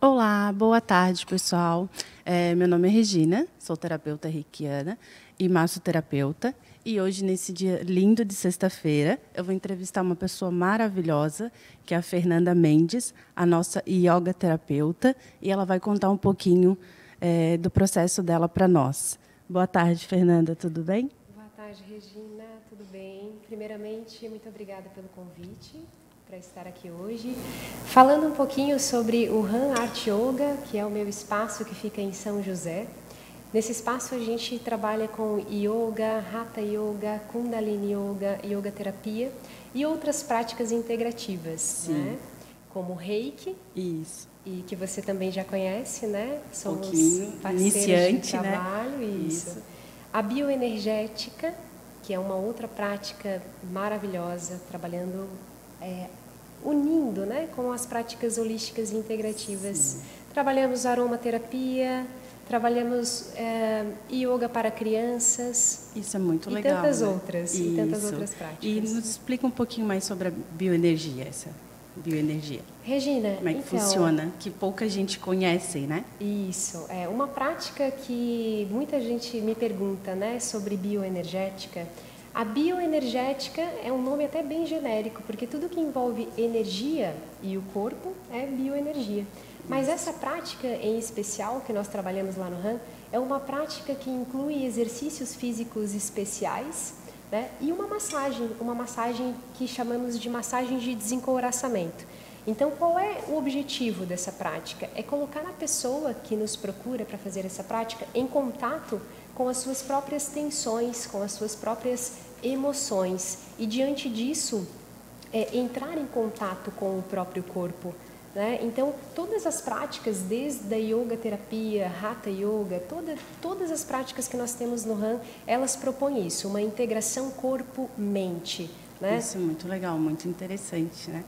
Olá, boa tarde, pessoal. Meu nome é Regina, sou terapeuta reikiana e massoterapeuta. E hoje, nesse dia lindo de sexta-feira, eu vou entrevistar uma pessoa maravilhosa, que é a Fernanda Mendes, a nossa yoga terapeuta, e ela vai contar um pouquinho do processo dela para nós. Boa tarde, Fernanda, tudo bem? Boa tarde, Regina, tudo bem? Primeiramente, muito obrigada pelo convite para estar aqui hoje. Falando um pouquinho sobre o Han Art Yoga, que é o meu espaço que fica em São José. Nesse espaço a gente trabalha com yoga, hatha yoga, kundalini yoga, yoga terapia e outras práticas integrativas, né? Como reiki. Isso. E que você também já conhece, né? Somos parceiros iniciante, de trabalho, né? Isso. A bioenergética, que é uma outra prática maravilhosa, trabalhando, unindo, né, com as práticas holísticas e integrativas. Sim. Trabalhamos aromaterapia, trabalhamos yoga para crianças. Isso é muito e legal. Tantas né? outras, e tantas outras práticas. E nos explica um pouquinho mais sobre a bioenergia, essa bioenergia. Regina, como é que funciona? Que pouca gente conhece, né? Isso, é uma prática que muita gente me pergunta, né, sobre bioenergética. A bioenergética é um nome até bem genérico, porque tudo que envolve energia e o corpo é bioenergia. Mas essa prática em especial que nós trabalhamos lá no RAM é uma prática que inclui exercícios físicos especiais, né, e uma massagem que chamamos de massagem de desencouraçamento. Então, qual é o objetivo dessa prática? É colocar a pessoa que nos procura para fazer essa prática em contato com as suas próprias tensões, com as suas próprias emoções e, diante disso, entrar em contato com o próprio corpo. Né? Então, todas as práticas, desde a yoga terapia, hatha yoga, todas as práticas que nós temos no RAM, elas propõem isso, uma integração corpo-mente. Né? Isso é muito legal, muito interessante, né?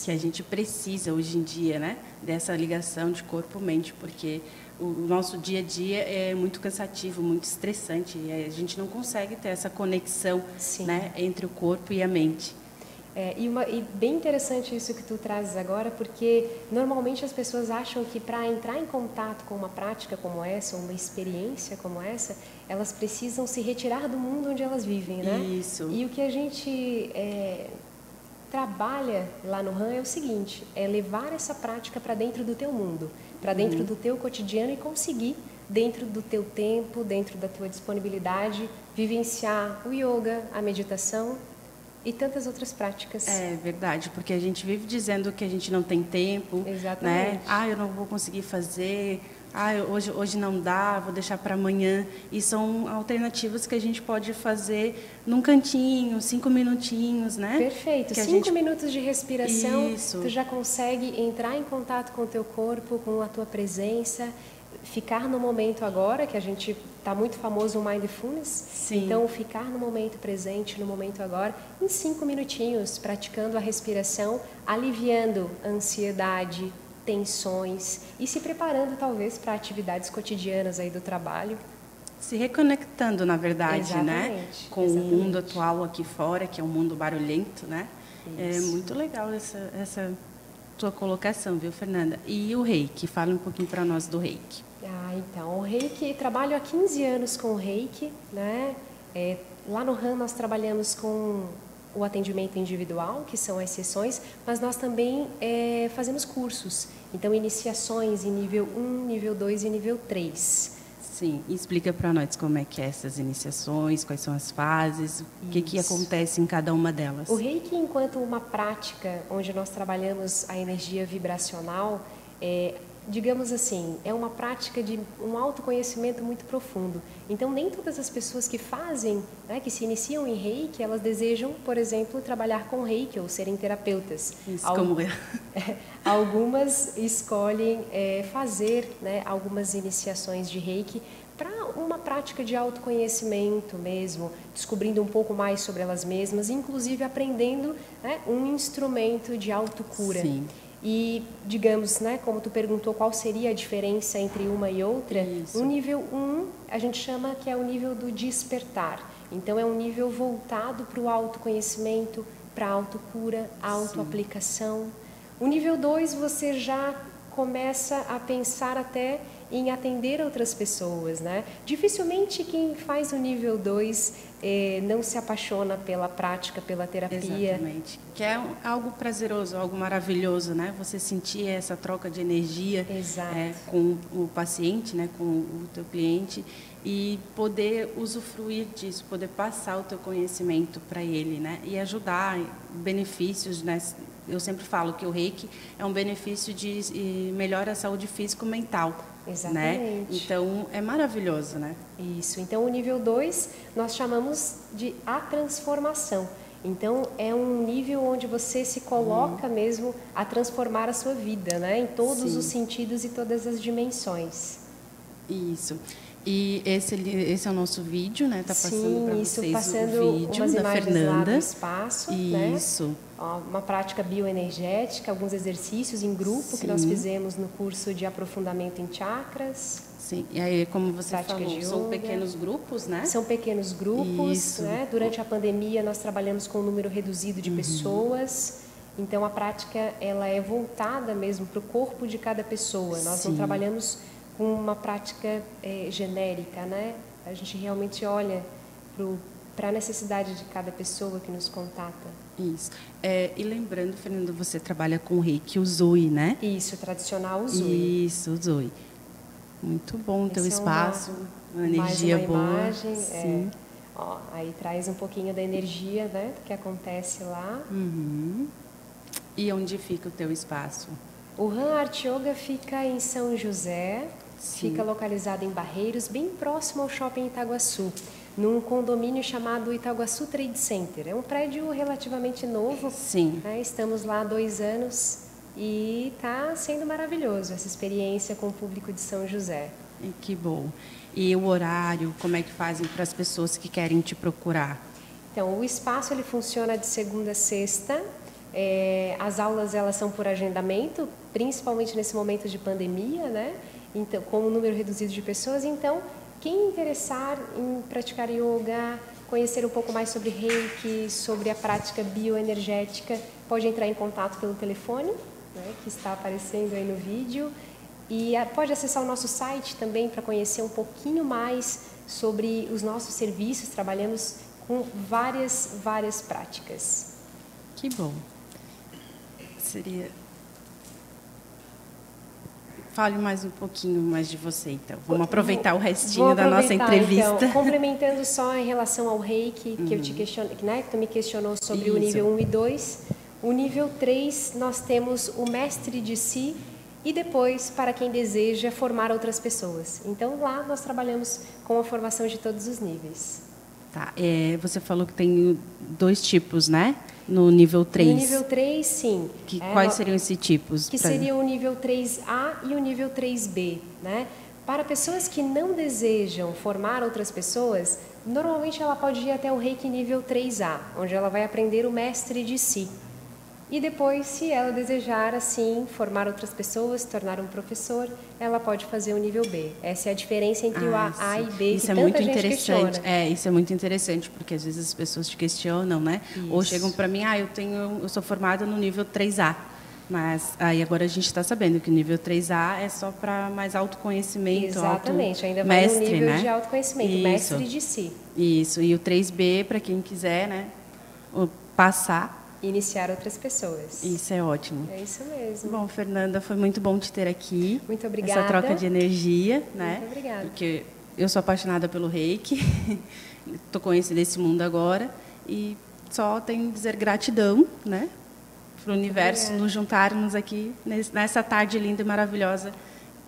Que a gente precisa hoje em dia, né, dessa ligação de corpo-mente, porque o nosso dia a dia é muito cansativo, muito estressante, e a gente não consegue ter essa conexão, né, entre o corpo e a mente. E bem interessante isso que tu trazes agora, porque normalmente as pessoas acham que para entrar em contato com uma prática como essa, uma experiência como essa, elas precisam se retirar do mundo onde elas vivem, né? Isso. E o que a gente trabalha lá no RAM é o seguinte, é levar essa prática para dentro do teu mundo, para dentro do teu cotidiano e conseguir, dentro do teu tempo, dentro da tua disponibilidade, vivenciar o yoga, a meditação e tantas outras práticas. É verdade, porque a gente vive dizendo que a gente não tem tempo, Exatamente. né? Ah, eu não vou conseguir fazer, hoje não dá, vou deixar para amanhã. E são alternativas que a gente pode fazer num cantinho, 5 minutinhos, né? Perfeito, 5 minutos de respiração, Isso. Tu já consegue entrar em contato com o teu corpo, com a tua presença, ficar no momento agora, que a gente está muito famoso o Mindfulness. Sim. Então, ficar no momento presente, no momento agora, em 5 minutinhos, praticando a respiração, aliviando a ansiedade, tensões e se preparando talvez para atividades cotidianas aí do trabalho. Se reconectando, na verdade, né? Com o mundo atual aqui fora, que é um mundo barulhento, né? Isso. É muito legal essa tua colocação, viu, Fernanda? E o reiki? Fala um pouquinho para nós do reiki. Então, o reiki, trabalho há 15 anos com o reiki, né? Lá no RAM nós trabalhamos com o atendimento individual, que são as sessões, mas nós também fazemos cursos. Então, iniciações em nível 1, nível 2 e nível 3. Sim, explica para nós como é que é essas iniciações, quais são as fases, o que acontece em cada uma delas. O reiki, enquanto uma prática onde nós trabalhamos a energia vibracional, digamos assim, é uma prática de um autoconhecimento muito profundo. Então, nem todas as pessoas que fazem, né, que se iniciam em reiki, elas desejam, por exemplo, trabalhar com reiki ou serem terapeutas. Isso, como é. Algumas escolhem fazer, né, algumas iniciações de reiki para uma prática de autoconhecimento mesmo, descobrindo um pouco mais sobre elas mesmas, inclusive aprendendo, né, um instrumento de autocura. Sim. E, digamos, né, como tu perguntou qual seria a diferença entre uma e outra, Isso. O nível 1 a gente chama que é o nível do despertar. Então, é um nível voltado para o autoconhecimento, para a autocura, autoaplicação. O nível 2 você já começa a pensar até em atender outras pessoas, né? Dificilmente quem faz o nível 2 não se apaixona pela prática, pela terapia. Exatamente. Que é algo prazeroso, algo maravilhoso, né? Você sentir essa troca de energia com o paciente, né? Com o teu cliente, e poder usufruir disso, poder passar o teu conhecimento para ele, né? E ajudar, benefícios, né? Eu sempre falo que o Reiki é um benefício de melhora a saúde físico-mental. Exatamente. Né? Então, é maravilhoso, né? Isso. Então, o nível 2 nós chamamos de a transformação. Então, é um nível onde você se coloca mesmo a transformar a sua vida, né? Em todos os sentidos e todas as dimensões. Isso. E esse é o nosso vídeo, né? Tá passando para vocês passando o vídeo umas da imagens Fernanda. Lá do espaço, Isso. Né? Uma prática bioenergética, alguns exercícios em grupo que nós fizemos no curso de aprofundamento em chakras. Sim, e aí, como você falou, são pequenos grupos, né? São pequenos grupos, né? Durante a pandemia, nós trabalhamos com um número reduzido de pessoas. Então, a prática ela é voltada mesmo para o corpo de cada pessoa. Nós não trabalhamos com uma prática genérica, né? A gente realmente olha para a necessidade de cada pessoa que nos contata. Isso. E lembrando, Fernanda, você trabalha com o Reiki Usui, né? Isso, o tradicional Usui. Isso, Usui. Muito bom o teu espaço, uma energia mais uma boa. Imagem, Sim. Aí traz um pouquinho da energia, né, do que acontece lá. E onde fica o teu espaço? O Han Art Yoga fica em São José, fica localizado em Barreiros, bem próximo ao Shopping Itaguaçu, num condomínio chamado Itaguaçu Trade Center. É um prédio relativamente novo. Sim. Né? Estamos lá há 2 anos e está sendo maravilhoso essa experiência com o público de São José. Que bom. E o horário, como é que fazem para as pessoas que querem te procurar? Então, o espaço ele funciona de segunda a sexta. As aulas elas são por agendamento, principalmente nesse momento de pandemia, né? Então, com um número reduzido de pessoas. Então, quem interessar em praticar yoga, conhecer um pouco mais sobre Reiki, sobre a prática bioenergética, pode entrar em contato pelo telefone, né, que está aparecendo aí no vídeo. E pode acessar o nosso site também para conhecer um pouquinho mais sobre os nossos serviços. Trabalhamos com várias práticas. Que bom. Fale mais um pouquinho mais de você, então. Vamos aproveitar o restinho da nossa entrevista. Então, complementando só em relação ao Reiki, que eu te questionei, né, que tu me questionou sobre o nível 1 e 2. O nível 3, nós temos o mestre de si e depois, para quem deseja, formar outras pessoas. Então, lá nós trabalhamos com a formação de todos os níveis. Tá. Você falou que tem 2 tipos, né? No nível 3. No nível 3, sim. Quais seriam esses tipos? Que seria o nível 3A e o nível 3B, né? Para pessoas que não desejam formar outras pessoas, normalmente ela pode ir até o Reiki nível 3A, onde ela vai aprender o mestre de si. E depois, se ela desejar, assim, formar outras pessoas, se tornar um professor, ela pode fazer o nível B. Essa é a diferença entre o A e B, isso que é tanta muito gente interessante. questiona. Isso é muito interessante, porque às vezes as pessoas te questionam, né? Isso. Ou chegam para mim, eu sou formada no nível 3A. Mas aí agora a gente está sabendo que o nível 3A é só para mais autoconhecimento. Exatamente, ainda vai mestre, no nível né? de autoconhecimento, Isso. mestre de si. Isso, e o 3B, para quem quiser, né? Passar. Iniciar outras pessoas. Isso é ótimo. É isso mesmo. Bom, Fernanda, foi muito bom te ter aqui. Muito obrigada. Essa troca de energia, né? Muito obrigada. Porque eu sou apaixonada pelo Reiki, estou conhecendo esse mundo agora e só tenho que dizer gratidão, né? Para o universo nos juntarmos aqui nessa tarde linda e maravilhosa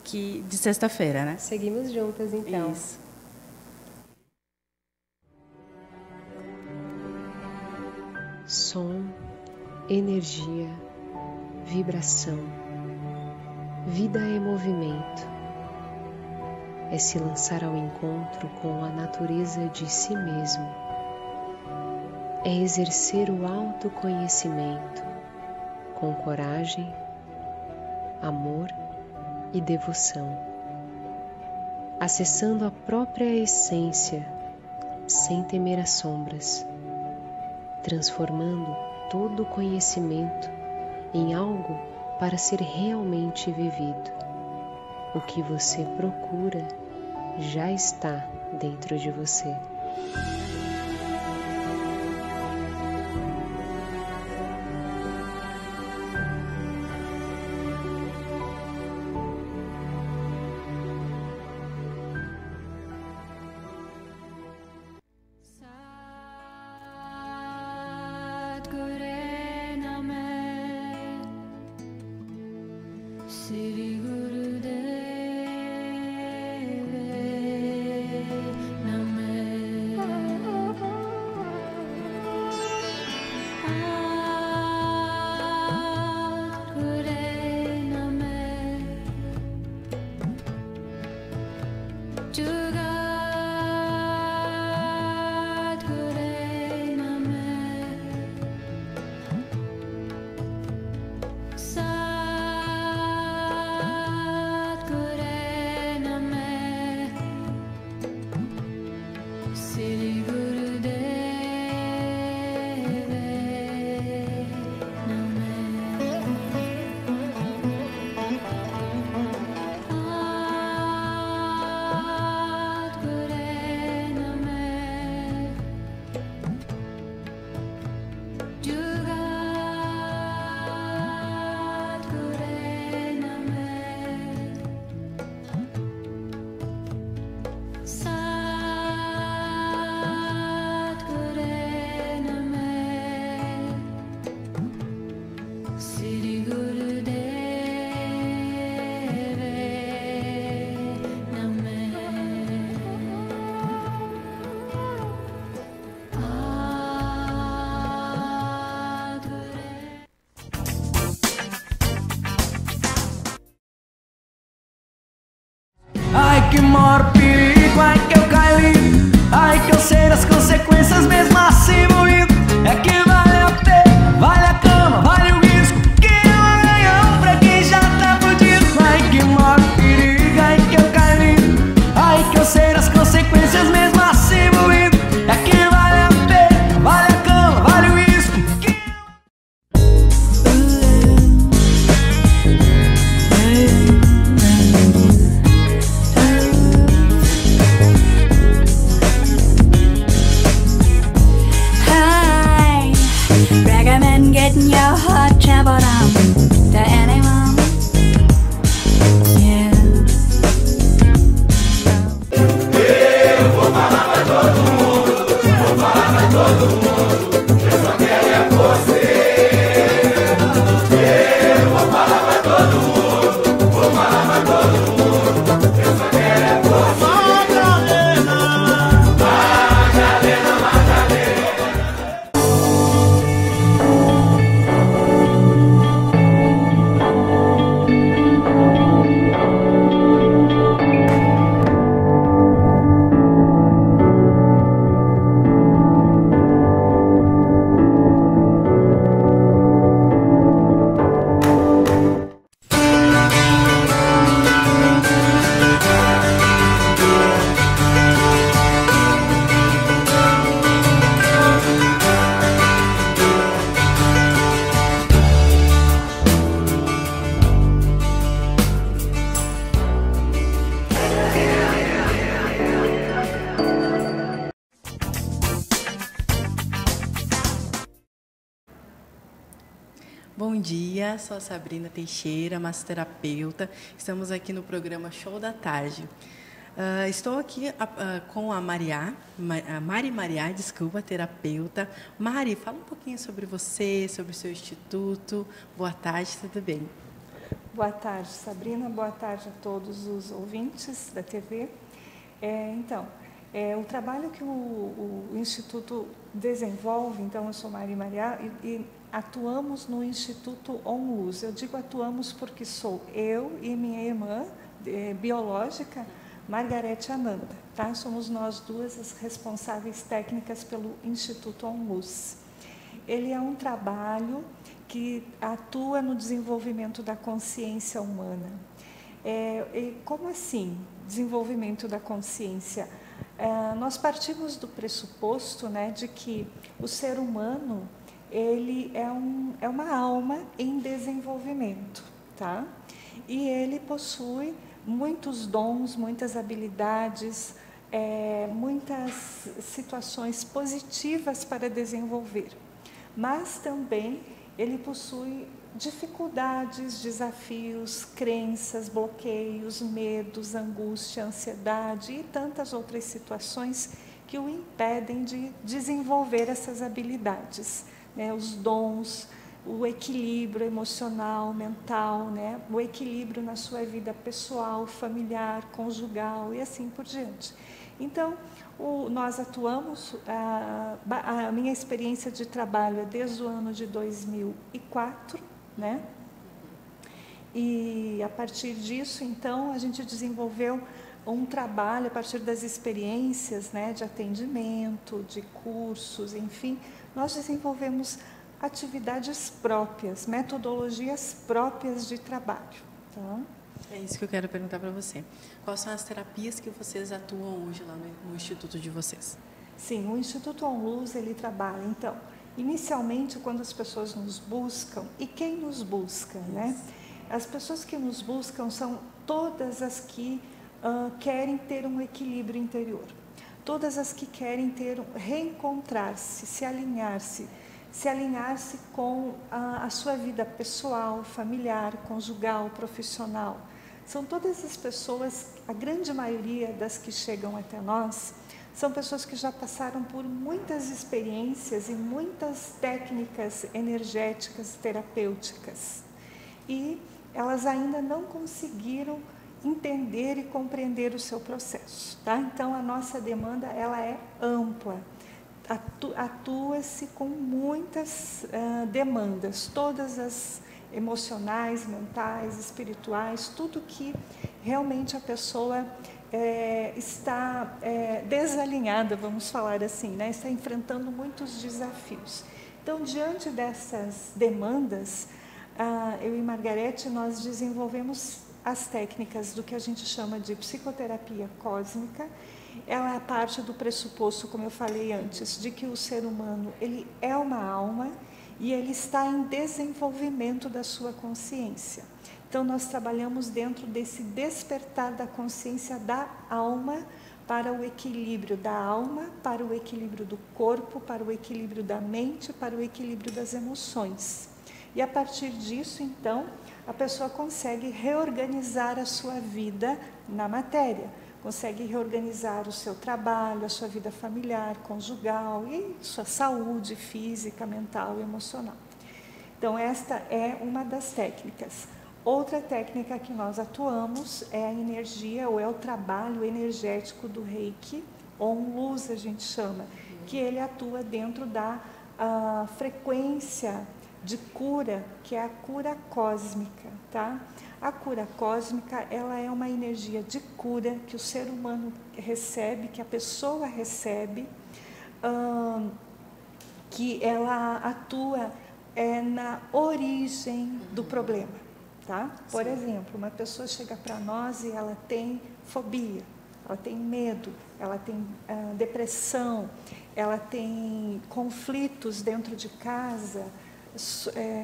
de sexta-feira, né? Seguimos juntas, então. Isso. Som, energia, vibração. Vida é movimento. É se lançar ao encontro com a natureza de si mesmo. É exercer o autoconhecimento com coragem, amor e devoção. Acessando a própria essência, sem temer as sombras. Transformando todo o conhecimento em algo para ser realmente vivido. O que você procura já está dentro de você. Ai que maior perigo, ai que eu caí, ai que eu sei das consequências mesmo assim moído. É que vale a pena, vale a cama, vale o risco, que é um ganhão pra quem já tá fudido. Ai que maior perigo, ai que eu caí, ai que eu sei das consequências mesmo assim moído. É que vale a pena, vale a cama, vale o risco, que recommend getting your heart traveled on to anyone. Yeah. Eu vou falar pra todo mundo, vou falar pra todo mundo, eu só quero é você. Eu vou falar pra todo mundo, vou falar pra todo mundo, eu só quero é você. Madalena, Madalena. Bom dia, sou a Sabrina Teixeira, massoterapeuta. Estamos aqui no programa Show da Tarde. Estou aqui com a Mari Mariá, desculpa, terapeuta. Mari, fala um pouquinho sobre você, sobre o seu instituto. Boa tarde, tudo bem? Boa tarde, Sabrina. Boa tarde a todos os ouvintes da TV. O trabalho que o Instituto desenvolve, então eu sou Mari Mariá e atuamos no Instituto ONLUZ. Eu digo atuamos porque sou eu e minha irmã biológica, Margarete Ananda. Tá? Somos nós duas as responsáveis técnicas pelo Instituto ONLUZ. Ele é um trabalho que atua no desenvolvimento da consciência humana. E como assim, desenvolvimento da consciência? Nós partimos do pressuposto, né, de que o ser humano ele é uma alma em desenvolvimento. tá? E ele possui muitos dons, muitas habilidades, muitas situações positivas para desenvolver. Mas também ele possui dificuldades, desafios, crenças, bloqueios, medos, angústia, ansiedade e tantas outras situações que o impedem de desenvolver essas habilidades, né? Os dons, o equilíbrio emocional, mental, né? O equilíbrio na sua vida pessoal, familiar, conjugal e assim por diante. Então, nós atuamos, a minha experiência de trabalho é desde o ano de 2004, né? E a partir disso, então, a gente desenvolveu um trabalho a partir das experiências, né, de atendimento, de cursos, enfim, nós desenvolvemos atividades próprias, metodologias próprias de trabalho. Tá? É isso que eu quero perguntar para você. Quais são as terapias que vocês atuam hoje lá no Instituto de vocês? Sim, o Instituto OnLuz, ele trabalha, então, inicialmente quando as pessoas nos buscam, e quem nos busca, né? As pessoas que nos buscam são todas as que querem ter um equilíbrio interior, todas as que querem reencontrar-se, se alinhar-se com a sua vida pessoal, familiar, conjugal, profissional. São todas as pessoas, a grande maioria das que chegam até nós, são pessoas que já passaram por muitas experiências e muitas técnicas energéticas, terapêuticas. E elas ainda não conseguiram entender e compreender o seu processo, tá? Então, a nossa demanda, ela é ampla. Atua-se com muitas demandas, todas as emocionais, mentais, espirituais, tudo que realmente a pessoa está desalinhada, vamos falar assim, né? Está enfrentando muitos desafios. Então, diante dessas demandas, eu e Margarete, nós desenvolvemos as técnicas do que a gente chama de psicoterapia cósmica. Ela é parte do pressuposto, como eu falei antes, de que o ser humano ele é uma alma e ele está em desenvolvimento da sua consciência. Então, nós trabalhamos dentro desse despertar da consciência da alma para o equilíbrio da alma, para o equilíbrio do corpo, para o equilíbrio da mente, para o equilíbrio das emoções. E a partir disso, então, a pessoa consegue reorganizar a sua vida na matéria, consegue reorganizar o seu trabalho, a sua vida familiar, conjugal e sua saúde física, mental e emocional. Então, esta é uma das técnicas. Outra técnica que nós atuamos é a energia, ou é o trabalho energético do Reiki, OnLuz a gente chama, que ele atua dentro da frequência de cura, que é a cura cósmica, tá? A cura cósmica, ela é uma energia de cura que o ser humano recebe, que a pessoa recebe, que ela atua na origem do problema, tá? Por exemplo, uma pessoa chega para nós e ela tem fobia, ela tem medo, ela tem depressão, ela tem conflitos dentro de casa,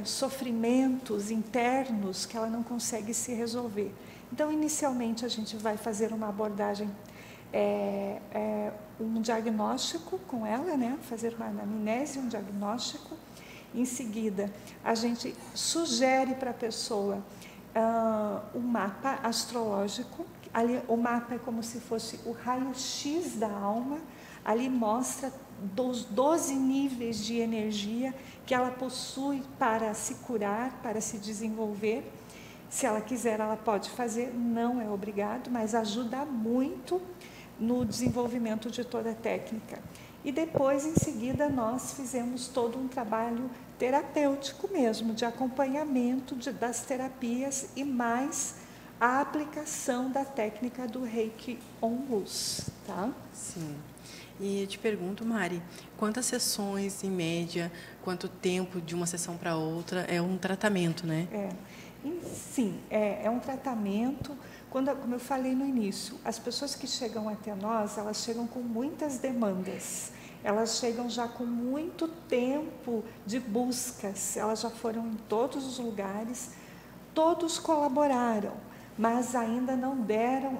sofrimentos internos que ela não consegue se resolver. Então, inicialmente, a gente vai fazer uma abordagem, um diagnóstico com ela, né? Fazer uma anamnese, um diagnóstico. Em seguida, a gente sugere para a pessoa um mapa astrológico. Ali, o mapa é como se fosse o raio-x da alma. Ali mostra dos 12 níveis de energia que ela possui para se curar, para se desenvolver. Se ela quiser, ela pode fazer, não é obrigado, mas ajuda muito no desenvolvimento de toda a técnica. E depois, em seguida, nós fizemos todo um trabalho terapêutico mesmo, de acompanhamento das terapias e mais a aplicação da técnica do Reiki OnLuz, tá? Sim. E eu te pergunto, Mari, quantas sessões, em média, quanto tempo de uma sessão para outra é um tratamento, né? Sim, é um tratamento. Como eu falei no início, as pessoas que chegam até nós, elas chegam com muitas demandas. Elas chegam já com muito tempo de buscas. Elas já foram em todos os lugares, Todos colaboraram, mas ainda não deram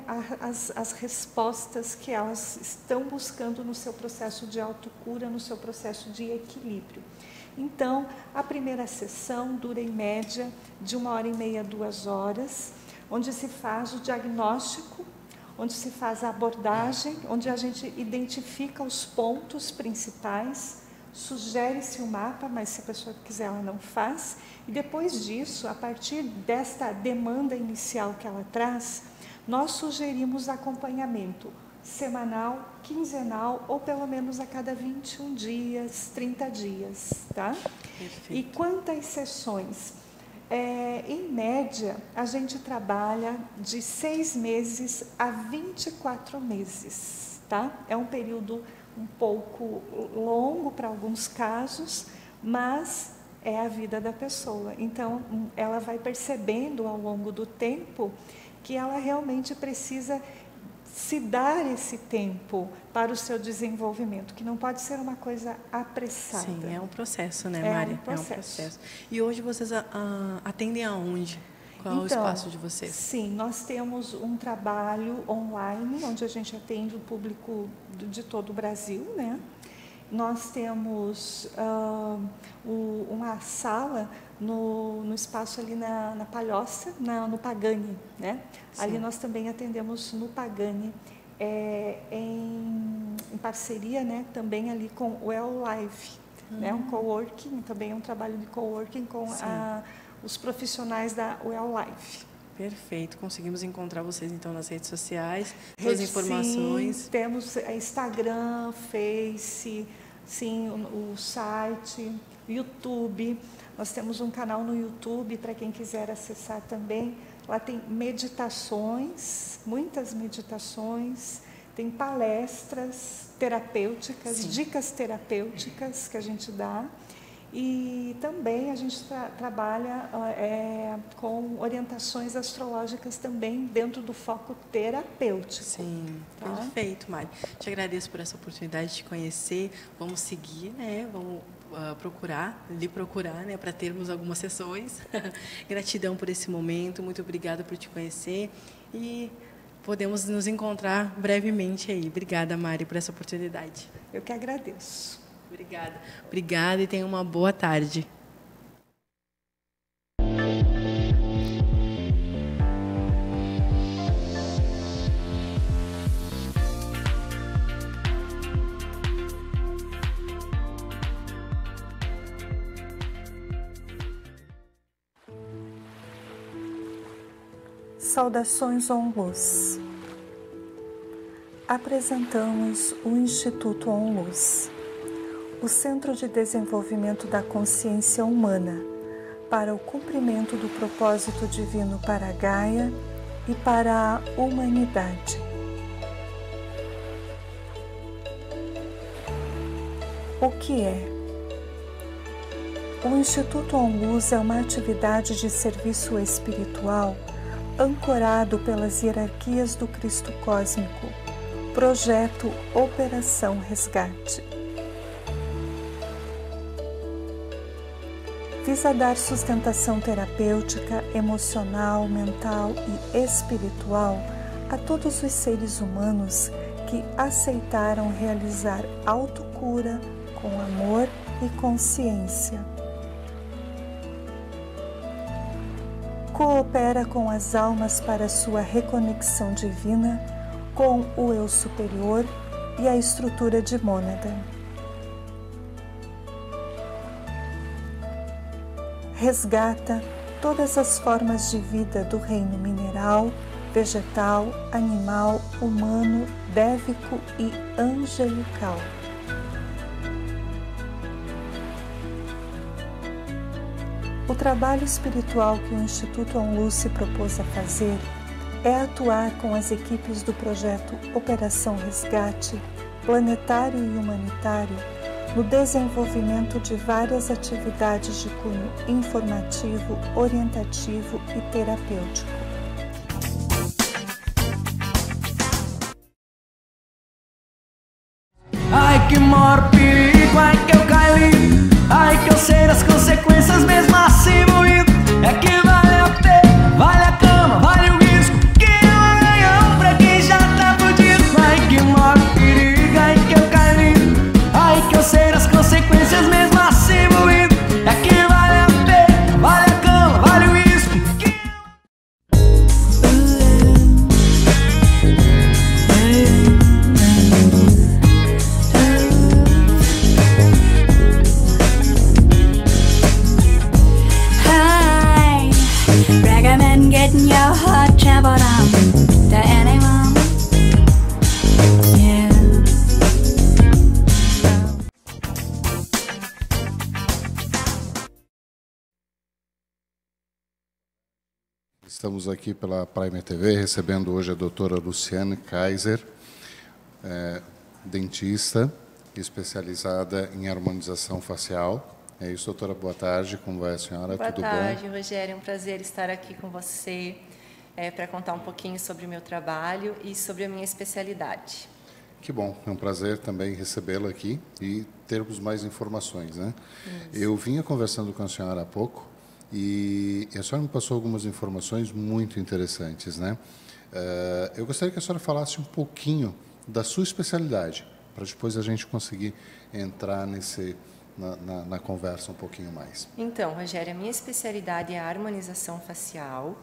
as respostas que elas estão buscando no seu processo de autocura, no seu processo de equilíbrio. Então, a primeira sessão dura em média de 1h30 a 2 horas, onde se faz o diagnóstico, onde se faz a abordagem, onde a gente identifica os pontos principais, sugere-se o mapa, mas se a pessoa quiser ela não faz, e depois disso, a partir desta demanda inicial que ela traz, nós sugerimos acompanhamento semanal, quinzenal ou pelo menos a cada 21 dias, 30 dias, tá? Perfeito. E quantas sessões? Em média, a gente trabalha de 6 meses a 24 meses, tá? É um período um pouco longo para alguns casos, mas é a vida da pessoa. Então, ela vai percebendo ao longo do tempo que ela realmente precisa se dar esse tempo para o seu desenvolvimento, que não pode ser uma coisa apressada. Sim, é um processo, né, Mari? É um processo. E hoje vocês atendem aonde? Qual é o espaço de vocês? Sim, nós temos um trabalho online, onde a gente atende o público de todo o Brasil, né? Nós temos uma sala no espaço ali na Palhoça, no Pagani, né? Sim. Ali nós também atendemos no Pagani, em parceria, né? Também ali com o Well Life, né? Um coworking, também é um trabalho de coworking com os profissionais da Well Life. Perfeito, conseguimos encontrar vocês então nas redes sociais, todas as informações. Sim, temos Instagram, Face, sim, o site, YouTube. Nós temos um canal no YouTube para quem quiser acessar também. Lá tem meditações, muitas meditações, tem palestras terapêuticas, sim, dicas terapêuticas que a gente dá. E também a gente trabalha com orientações astrológicas também dentro do foco terapêutico. Sim, tá? Perfeito, Mari. Te agradeço por essa oportunidade de te conhecer. Vamos seguir, né? Vamos lhe procurar, né? Para termos algumas sessões. Gratidão por esse momento, muito obrigada por te conhecer e podemos nos encontrar brevemente aí. Obrigada, Mari, por essa oportunidade. Eu que agradeço. Obrigada. Obrigada e tenha uma boa tarde. Saudações ONLUZ. Apresentamos o Instituto ONLUZ, o Centro de Desenvolvimento da Consciência Humana, para o cumprimento do propósito divino para a Gaia e para a humanidade. O que é? O Instituto ONLUZ é uma atividade de serviço espiritual ancorado pelas hierarquias do Cristo Cósmico, projeto Operação Resgate. Visa dar sustentação terapêutica, emocional, mental e espiritual a todos os seres humanos que aceitaram realizar autocura com amor e consciência. Coopera com as almas para sua reconexão divina com o Eu Superior e a estrutura de mônada. Resgata todas as formas de vida do reino mineral, vegetal, animal, humano, dévico e angelical. O trabalho espiritual que o Instituto ONLUZ se propôs a fazer é atuar com as equipes do projeto Operação Resgate, planetário e humanitário, no desenvolvimento de várias atividades de cunho informativo, orientativo e terapêutico. Ai que maior perigo, ai que eu caí, ai que eu sei das consequências mesmo assim moído, é que vale a pena. Estamos aqui pela Prime TV recebendo hoje a doutora Luciane Kaiser, dentista especializada em harmonização facial. É isso, doutora, boa tarde, como vai a senhora? Boa Tudo tarde, bom? Rogério, é um prazer estar aqui com você para contar um pouquinho sobre o meu trabalho e sobre a minha especialidade. Que bom, é um prazer também recebê-la aqui e termos mais informações, né? Isso. Eu vinha conversando com a senhora há pouco e a senhora me passou algumas informações muito interessantes, né? Eu gostaria que a senhora falasse um pouquinho da sua especialidade, para depois a gente conseguir entrar na conversa um pouquinho mais. Então, Rogério, a minha especialidade é a harmonização facial.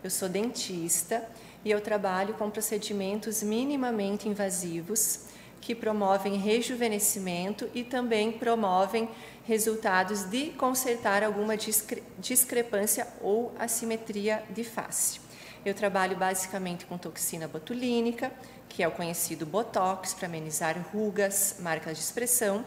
Eu sou dentista e eu trabalho com procedimentos minimamente invasivos que promovem rejuvenescimento e também promovem resultados de consertar alguma discrepância ou assimetria de face. Eu trabalho basicamente com toxina botulínica, que é o conhecido Botox, para amenizar rugas, marcas de expressão.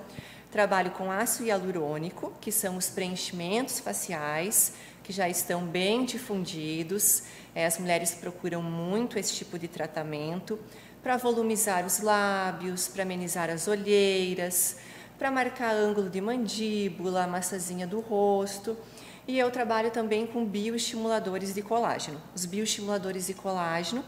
Trabalho com ácido hialurônico, que são os preenchimentos faciais, que já estão bem difundidos. As mulheres procuram muito esse tipo de tratamento para volumizar os lábios, para amenizar as olheiras, para marcar ângulo de mandíbula, massazinha do rosto. E eu trabalho também com bioestimuladores de colágeno. Os bioestimuladores de colágeno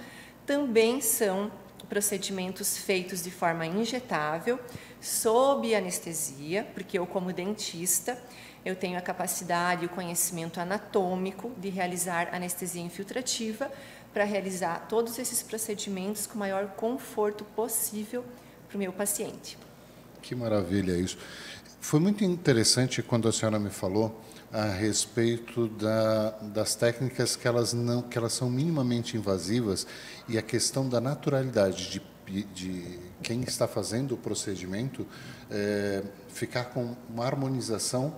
também são procedimentos feitos de forma injetável, sob anestesia, porque eu, como dentista, eu tenho a capacidade e o conhecimento anatômico de realizar anestesia infiltrativa para realizar todos esses procedimentos com o maior conforto possível para o meu paciente. Que maravilha isso. Foi muito interessante quando a senhora me falou a respeito das técnicas que elas são minimamente invasivas e a questão da naturalidade de quem está fazendo o procedimento ficar com uma harmonização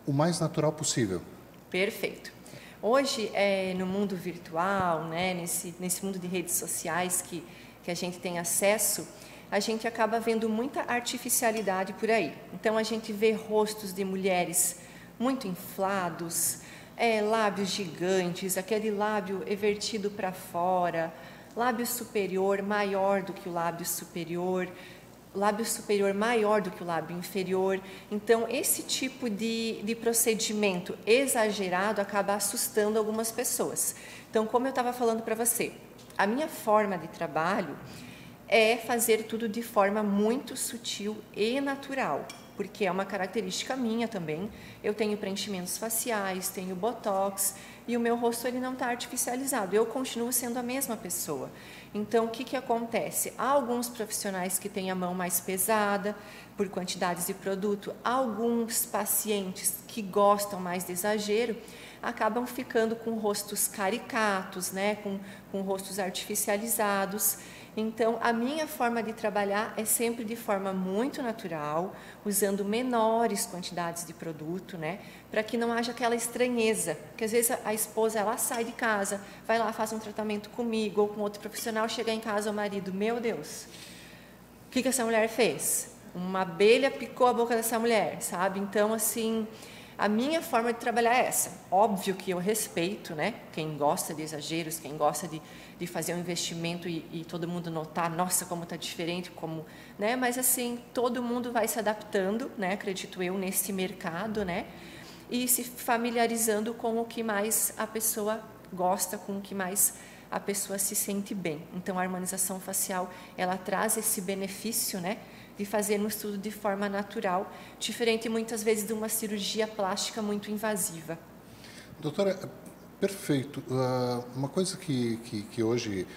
o mais natural possível. Perfeito. Hoje, no mundo virtual, né, nesse mundo de redes sociais que a gente tem acesso, a gente acaba vendo muita artificialidade por aí. Então, a gente vê rostos de mulheres muito inflados, lábios gigantes, aquele lábio evertido para fora, lábio superior maior do que o lábio superior maior do que o lábio inferior. Então, esse tipo de procedimento exagerado acaba assustando algumas pessoas. Então, como eu estava falando para você, a minha forma de trabalho é fazer tudo de forma muito sutil e natural, porque é uma característica minha também. Eu tenho preenchimentos faciais, tenho botox e o meu rosto ele não está artificializado, eu continuo sendo a mesma pessoa. Então, o que acontece? Há alguns profissionais que têm a mão mais pesada por quantidades de produto, alguns pacientes que gostam mais de exagero acabam ficando com rostos caricatos, né? com rostos artificializados. Então, a minha forma de trabalhar é sempre de forma muito natural, usando menores quantidades de produto, né? Para que não haja aquela estranheza, porque às vezes a esposa ela sai de casa, vai lá, faz um tratamento comigo ou com outro profissional, chega em casa o marido, meu Deus, o que essa mulher fez? Uma abelha picou a boca dessa mulher, sabe? Então, assim, a minha forma de trabalhar é essa. Óbvio que eu respeito, né? Quem gosta de exageros, quem gosta de fazer um investimento e todo mundo notar, nossa, como está diferente, né? Mas assim, todo mundo vai se adaptando, né? Acredito eu, nesse mercado, né? E se familiarizando com o que mais a pessoa gosta, com o que mais a pessoa se sente bem. Então, a harmonização facial, ela traz esse benefício, né? De fazermos tudo de forma natural, diferente muitas vezes de uma cirurgia plástica muito invasiva. Doutora, perfeito. Uma coisa que hoje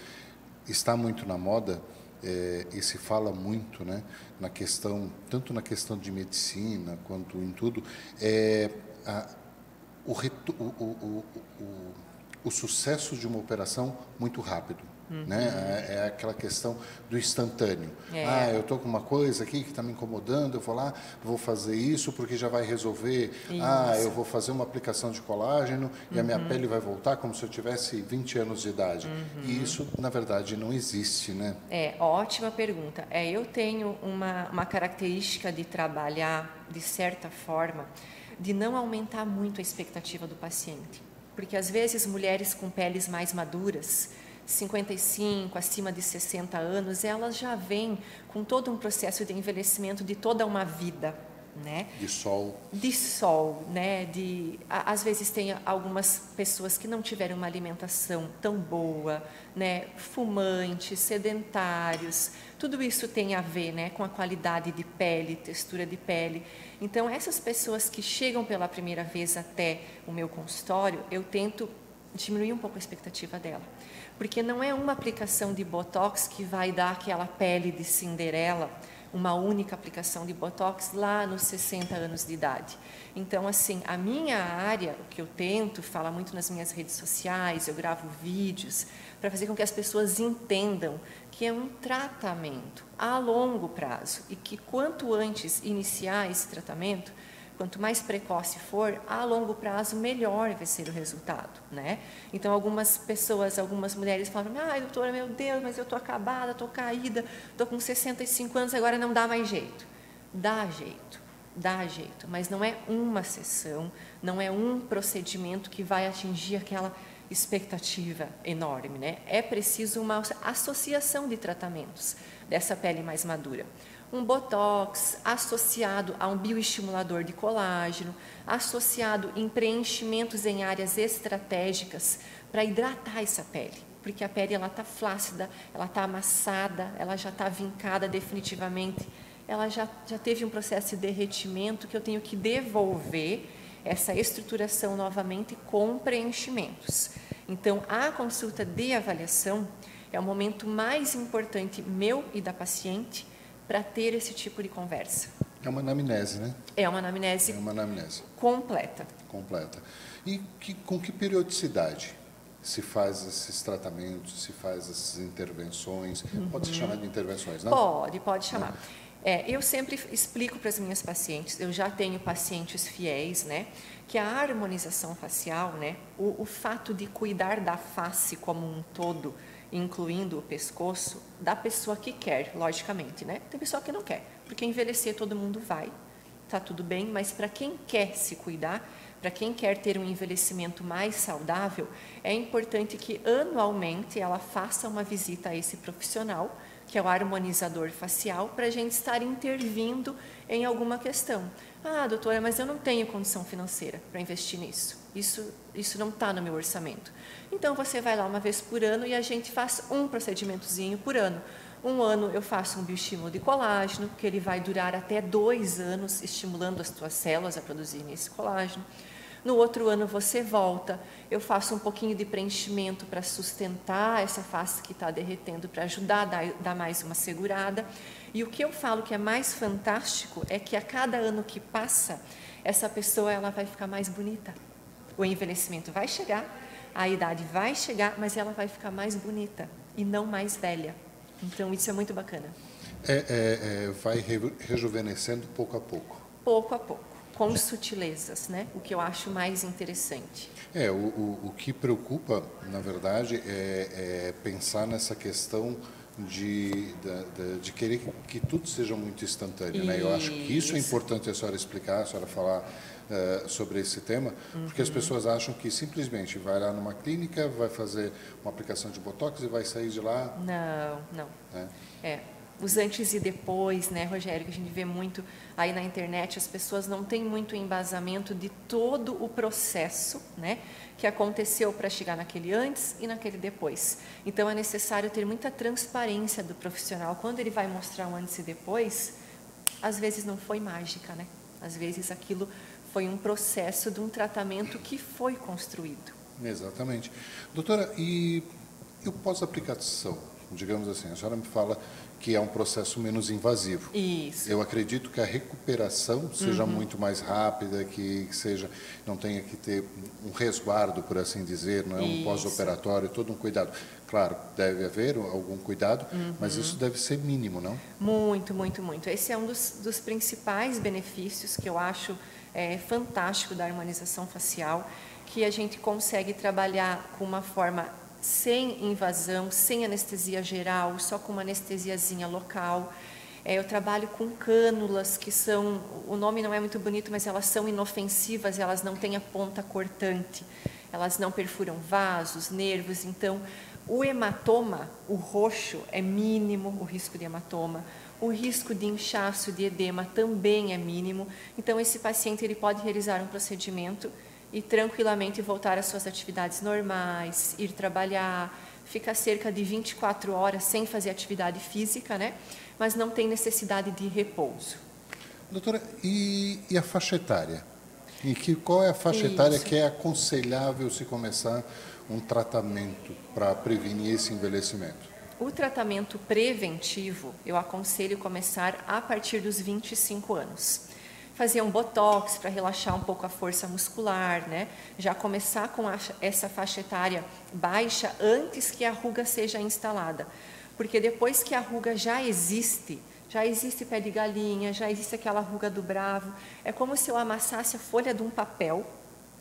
está muito na moda e se fala muito, né, tanto na questão de medicina quanto em tudo, é o sucesso de uma operação muito rápido. Né? É aquela questão do instantâneo. Eu estou com uma coisa aqui que está me incomodando, eu vou lá, vou fazer isso porque já vai resolver. Eu vou fazer uma aplicação de colágeno e a minha pele vai voltar como se eu tivesse 20 anos de idade. E isso, na verdade, não existe, né? Ótima pergunta. Eu tenho uma característica de trabalhar, de certa forma, de não aumentar muito a expectativa do paciente. porque às vezes mulheres com peles mais maduras, 55, acima de 60 anos, elas já vêm com todo um processo de envelhecimento de toda uma vida, né? De sol. De sol, né? Às vezes tem algumas pessoas que não tiveram uma alimentação tão boa, né? Fumantes, sedentários, tudo isso tem a ver, né? Com a qualidade de pele, textura de pele. Então, essas pessoas que chegam pela primeira vez até o meu consultório, eu tento diminuir um pouco a expectativa dela. Porque não é uma aplicação de Botox que vai dar aquela pele de Cinderela, uma única aplicação de Botox lá nos 60 anos de idade. Então, assim, a minha área, o que eu tento, falar muito nas minhas redes sociais, eu gravo vídeos, para fazer com que as pessoas entendam que é um tratamento a longo prazo e que quanto antes iniciar esse tratamento, quanto mais precoce for, a longo prazo, melhor vai ser o resultado, né? Então, algumas pessoas, algumas mulheres falam, ai, doutora, meu Deus, mas eu estou acabada, estou caída, estou com 65 anos, agora não dá mais jeito. Dá jeito, mas não é uma sessão, não é um procedimento que vai atingir aquela expectativa enorme, né? É preciso uma associação de tratamentos dessa pele mais madura. Um Botox associado a um bioestimulador de colágeno, associado em preenchimentos em áreas estratégicas para hidratar essa pele, porque a pele ela está flácida, ela está amassada, ela já está vincada definitivamente, ela já teve um processo de derretimento que eu tenho que devolver essa estruturação novamente com preenchimentos. Então, a consulta de avaliação é o momento mais importante meu e da paciente para ter esse tipo de conversa. É uma anamnese, né? É uma anamnese, completa. E com que periodicidade se faz esses tratamentos, se faz essas intervenções? Pode ser chamado de intervenções, não? Pode chamar. Eu sempre explico para as minhas pacientes, eu já tenho pacientes fiéis, né, que a harmonização facial, né, o fato de cuidar da face como um todo, incluindo o pescoço, da pessoa que quer, logicamente, né? Tem pessoa que não quer, porque envelhecer todo mundo vai, tá tudo bem, mas para quem quer se cuidar, para quem quer ter um envelhecimento mais saudável, é importante que anualmente ela faça uma visita a esse profissional, que é o harmonizador facial, para a gente estar intervindo em alguma questão. Ah, doutora, mas eu não tenho condição financeira para investir nisso. Isso não está no meu orçamento. Então, você vai lá uma vez por ano e a gente faz um procedimentozinho por ano. Um ano eu faço um bioestímulo de colágeno, que ele vai durar até 2 anos, estimulando as tuas células a produzirem esse colágeno. No outro ano você volta, eu faço um pouquinho de preenchimento para sustentar essa face que está derretendo, para ajudar a dar mais uma segurada. E o que eu falo que é mais fantástico é que a cada ano que passa, essa pessoa ela vai ficar mais bonita. O envelhecimento vai chegar, a idade vai chegar, mas ela vai ficar mais bonita e não mais velha. Então isso é muito bacana. Vai rejuvenescendo pouco a pouco. Pouco a pouco. Com sutilezas, né? O que eu acho mais interessante. O que preocupa, na verdade, é pensar nessa questão de querer que tudo seja muito instantâneo, né? Eu acho que isso é importante a senhora explicar, a senhora falar sobre esse tema, porque as pessoas acham que simplesmente vai lá numa clínica, vai fazer uma aplicação de Botox e vai sair de lá. Não. Os antes e depois, né, Rogério, que a gente vê muito aí na internet, as pessoas não têm muito embasamento de todo o processo, né, que aconteceu para chegar naquele antes e naquele depois. Então, é necessário ter muita transparência do profissional. Quando ele vai mostrar um antes e depois, às vezes não foi mágica, né? Às vezes aquilo foi um processo de um tratamento que foi construído. Exatamente. Doutora, e o pós-aplicação? Digamos assim, a senhora me fala que é um processo menos invasivo. Isso. Eu acredito que a recuperação seja muito mais rápida, que não tenha que ter um resguardo, por assim dizer, não é um pós-operatório, todo um cuidado. Claro, deve haver algum cuidado, mas isso deve ser mínimo, não? Muito, muito, muito. Esse é um dos principais benefícios que eu acho fantástico da harmonização facial, que a gente consegue trabalhar com uma forma sem invasão, sem anestesia geral, só com uma anestesiazinha local. Eu trabalho com cânulas que são, o nome não é muito bonito, mas elas são inofensivas, elas não têm a ponta cortante. elas não perfuram vasos, nervos, então o hematoma, o roxo, é mínimo o risco de hematoma. O risco de inchaço, de edema também é mínimo. Então, esse paciente ele pode realizar um procedimento e tranquilamente voltar às suas atividades normais, ir trabalhar, fica cerca de 24 horas sem fazer atividade física, né? Mas não tem necessidade de repouso. Doutora, e a faixa etária? Qual é a faixa etária que é aconselhável se começar um tratamento para prevenir esse envelhecimento? O tratamento preventivo, eu aconselho começar a partir dos 25 anos. Fazer um botox para relaxar um pouco a força muscular, né? Já começar com essa faixa etária baixa antes que a ruga seja instalada. Porque depois que a ruga já existe pé de galinha, já existe aquela ruga do bravo. É como se eu amassasse a folha de um papel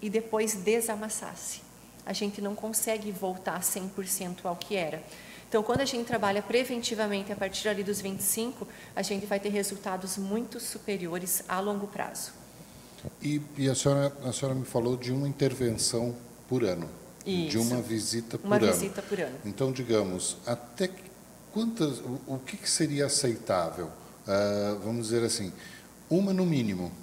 e depois desamassasse. A gente não consegue voltar 100% ao que era. Então, quando a gente trabalha preventivamente a partir ali dos 25, a gente vai ter resultados muito superiores a longo prazo. E a senhora me falou de uma intervenção por ano. Isso. De uma visita por ano. Uma visita por ano. Então, digamos, até quantas, o que seria aceitável? Vamos dizer assim, uma no mínimo.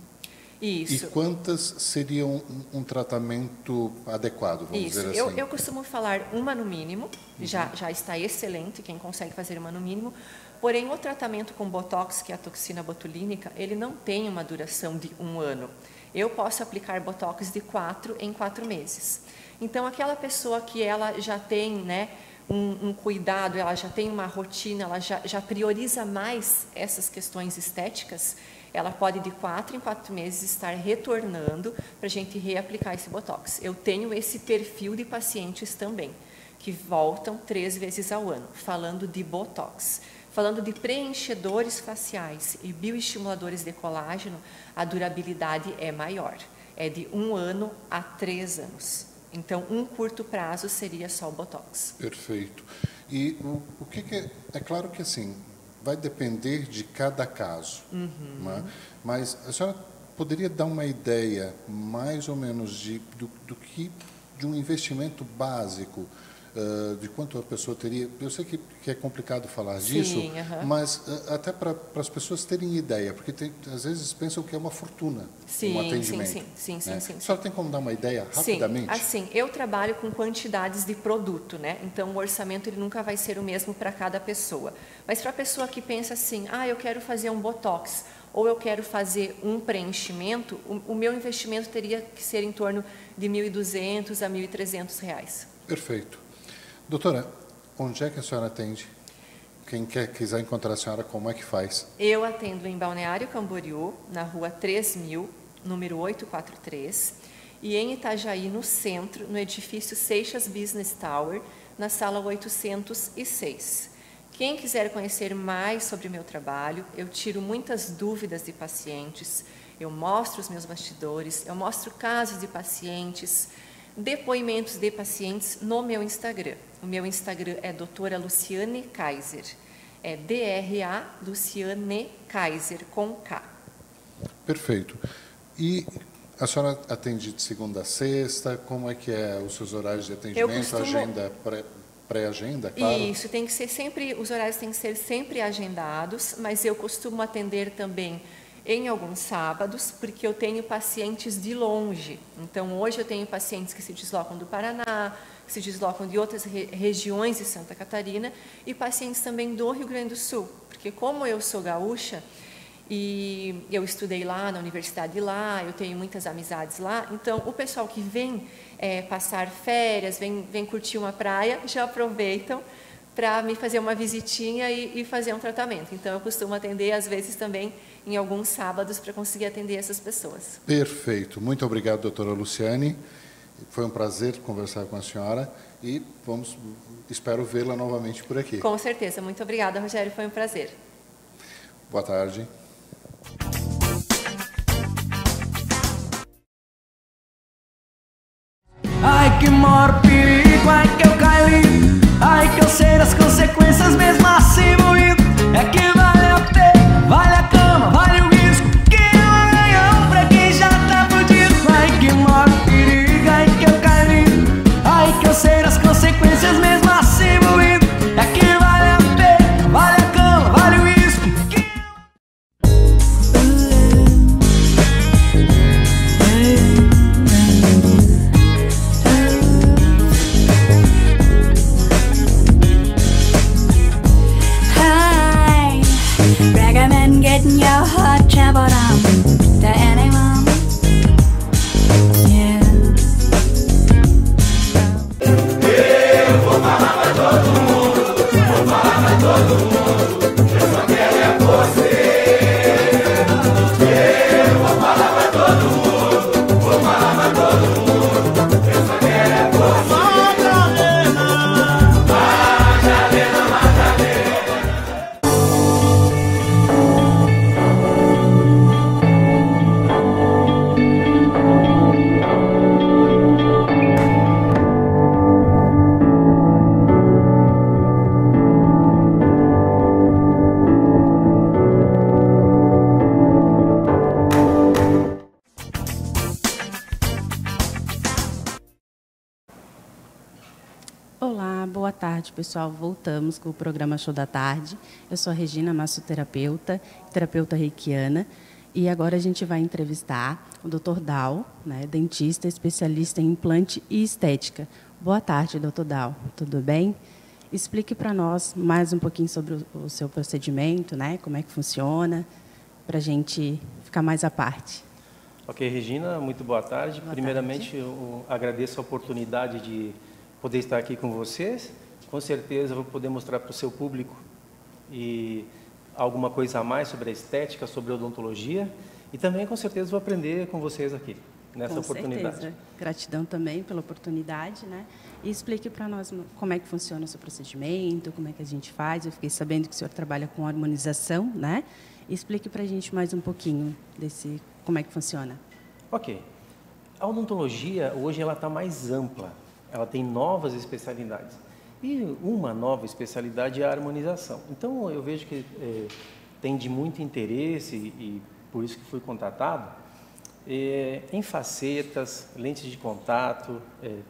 Isso. E quantas seriam um tratamento adequado, vamos dizer assim? Eu costumo falar uma no mínimo, já está excelente quem consegue fazer uma no mínimo, porém o tratamento com Botox, que é a toxina botulínica, ele não tem uma duração de 1 ano. Eu posso aplicar Botox de 4 em 4 meses. Então, aquela pessoa que ela já tem, né, um cuidado, ela já tem uma rotina, ela já prioriza mais essas questões estéticas, ela pode de 4 em 4 meses estar retornando para a gente reaplicar esse Botox. Eu tenho esse perfil de pacientes também, que voltam 3 vezes ao ano, falando de Botox. Falando de preenchedores faciais e bioestimuladores de colágeno, a durabilidade é maior, é de 1 ano a 3 anos. Então, um curto prazo seria só o Botox. Perfeito. E o que é claro que assim, vai depender de cada caso, né? Mas a senhora poderia dar uma ideia mais ou menos de um investimento básico, de quanto a pessoa teria? Eu sei que é complicado falar disso, mas até para as pessoas terem ideia, porque às vezes pensam que é uma fortuna um atendimento. Sim. A senhora tem como dar uma ideia rapidamente? Sim, assim, eu trabalho com quantidades de produto, né? Então o orçamento ele nunca vai ser o mesmo para cada pessoa. Mas para a pessoa que pensa assim, eu quero fazer um Botox, ou eu quero fazer um preenchimento, o meu investimento teria que ser em torno de R$ 1.200 a R$ 1.300. Perfeito. Doutora, onde é que a senhora atende? Quem quiser encontrar a senhora, como é que faz? Eu atendo em Balneário Camboriú, na rua 3000, número 843, e em Itajaí, no centro, no edifício Seixas Business Tower, na sala 806. Quem quiser conhecer mais sobre o meu trabalho, eu tiro muitas dúvidas de pacientes, eu mostro os meus bastidores, eu mostro casos de pacientes, depoimentos de pacientes no meu Instagram. O meu Instagram é doutora Luciane Kaiser. É DRA Luciane Kaiser, com K. Perfeito. E a senhora atende de segunda a sexta? Como é que é os seus horários de atendimento? Agenda, pré-agenda, claro? Isso, tem que ser sempre, os horários têm que ser sempre agendados, mas eu costumo atender também em alguns sábados, porque eu tenho pacientes de longe. Então, hoje eu tenho pacientes que se deslocam do Paraná, que se deslocam de outras regiões de Santa Catarina, e pacientes também do Rio Grande do Sul, porque como eu sou gaúcha, e eu estudei lá na universidade lá, eu tenho muitas amizades lá, então o pessoal que vem passar férias, vem curtir uma praia, já aproveitam para me fazer uma visitinha e fazer um tratamento. Então, eu costumo atender, às vezes, também em alguns sábados, para conseguir atender essas pessoas. Perfeito. Muito obrigado, doutora Luciane. Foi um prazer conversar com a senhora e espero vê-la novamente por aqui. Com certeza. Muito obrigada, Rogério. Foi um prazer. Boa tarde. Ai que maior perigo, ai que eu caí, ai que eu sei das consequências mesmo assim moído. É que vale a pena, vale a cama, vale o risco, que não é ganhão pra quem já tá fudido. Ai que maior perigo, ai que eu caí, Olá, boa tarde, pessoal. Voltamos com o programa Show da Tarde. Eu sou a Regina, massoterapeuta, terapeuta reikiana. E agora a gente vai entrevistar o Dr. Dal, né, dentista, especialista em implante e estética. Boa tarde, Dr. Dal. Tudo bem? Explique para nós mais um pouquinho sobre o seu procedimento, né, como é que funciona, para a gente ficar mais à parte. Ok, Regina, muito boa tarde. Boa Primeiramente, tarde. eu agradeço a oportunidade de poder estar aqui com vocês. Com certeza vou poder mostrar para o seu público e alguma coisa a mais sobre a estética, sobre a odontologia, e também com certeza vou aprender com vocês aqui nessa oportunidade. Com certeza. Gratidão também pela oportunidade, né? E explique para nós como é que funciona o seu procedimento, como é que a gente faz. Eu fiquei sabendo que o senhor trabalha com harmonização, né? E explique para a gente mais um pouquinho desse como é que funciona. Ok. A odontologia hoje ela está mais ampla. Ela tem novas especialidades. E uma nova especialidade é a harmonização. Então, eu vejo que tem de muito interesse, e por isso que fui contatado, em facetas, lentes de contato,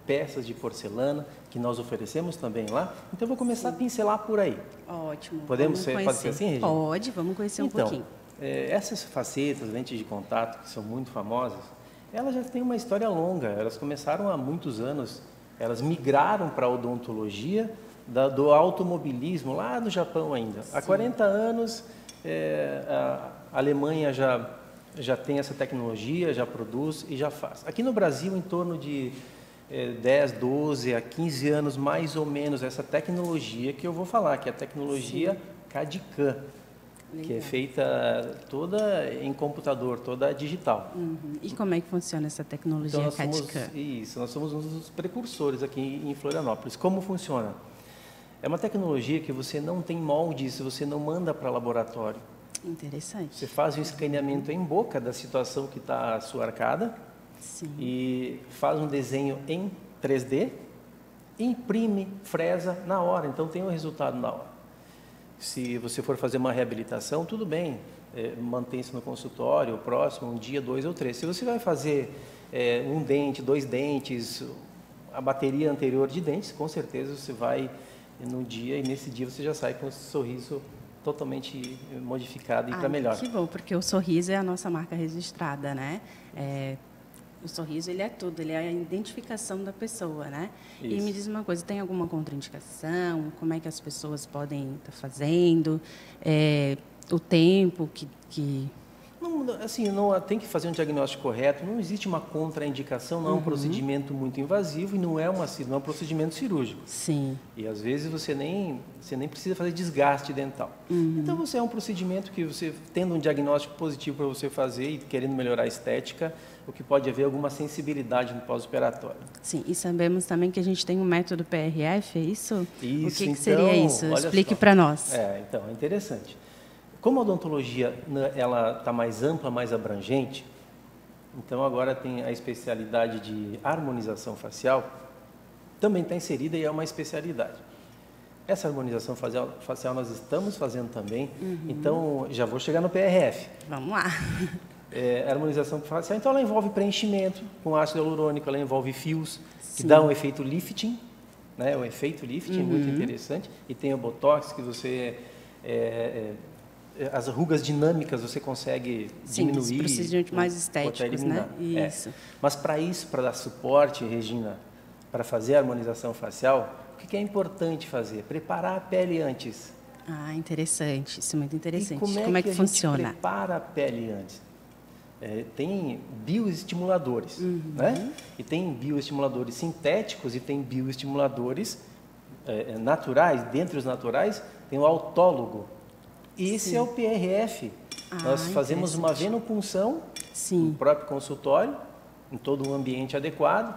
peças de porcelana, que nós oferecemos também lá. Então, eu vou começar a pincelar por aí. Ótimo. Pode ser assim, Regina? Pode, vamos conhecer um pouquinho. Essas facetas, lentes de contato, que são muito famosas, elas já têm uma história longa. Elas começaram há muitos anos. Elas migraram para a odontologia do automobilismo, lá do Japão ainda. Sim. Há 40 anos, a Alemanha já tem essa tecnologia, já produz e já faz. Aqui no Brasil, em torno de 10, 12 a 15 anos, mais ou menos, essa tecnologia que eu vou falar, que é a tecnologia CAD/CAM, que é feita toda em computador, toda digital. Uhum. E como é que funciona essa tecnologia então, CAD/CAM? Nós somos um dos precursores aqui em Florianópolis. Como funciona? É uma tecnologia que você não tem moldes, você não manda para laboratório. Interessante. Você faz um escaneamento em boca da situação que está a sua arcada. Sim. E faz um desenho em 3D, imprime, fresa na hora, então tem o resultado na hora. Se você for fazer uma reabilitação, tudo bem, mantém-se no consultório, o próximo, um dia, 2 ou 3. Se você vai fazer um dente, 2 dentes, a bateria anterior de dentes, com certeza você vai no dia, e nesse dia você já sai com um sorriso totalmente modificado e para melhor. Que bom, porque o sorriso é a nossa marca registrada, né? O sorriso, ele é tudo, ele é a identificação da pessoa, né? Isso. E me diz uma coisa, tem alguma contraindicação? Como é que as pessoas podem estar fazendo? O tempo que... Não, assim, não tem que fazer um diagnóstico correto, não existe uma contraindicação, não é um procedimento muito invasivo e não é um procedimento cirúrgico. Sim. E às vezes você nem precisa fazer desgaste dental. Então você é um procedimento que você, tendo um diagnóstico positivo para você fazer e querendo melhorar a estética, o que pode haver alguma sensibilidade no pós-operatório. Sim, e sabemos também que a gente tem um método PRF, é isso? Isso, o que seria isso? Explique para nós. Então, é interessante. Como a odontologia ela está mais ampla, mais abrangente, então agora tem a especialidade de harmonização facial, também está inserida e é uma especialidade. Essa harmonização facial nós estamos fazendo também, então já vou chegar no PRF. Vamos lá. A harmonização facial, então ela envolve preenchimento com ácido hialurônico, ela envolve fios, que dá um efeito lifting, né? O efeito lifting é muito interessante, e tem o Botox que você... as rugas dinâmicas você consegue diminuir. Sim, procedimentos mais estéticos, né? Isso. Mas para isso, para dar suporte, Regina, para fazer a harmonização facial, o que é importante fazer? Preparar a pele antes. Ah, interessante. Isso é muito interessante. E como é que funciona? A gente prepara a pele antes? Tem bioestimuladores, né? E tem bioestimuladores sintéticos e tem bioestimuladores naturais. Dentre os naturais, tem o autólogo. Esse é o PRF. Nós fazemos uma venopunção no próprio consultório, em todo um ambiente adequado.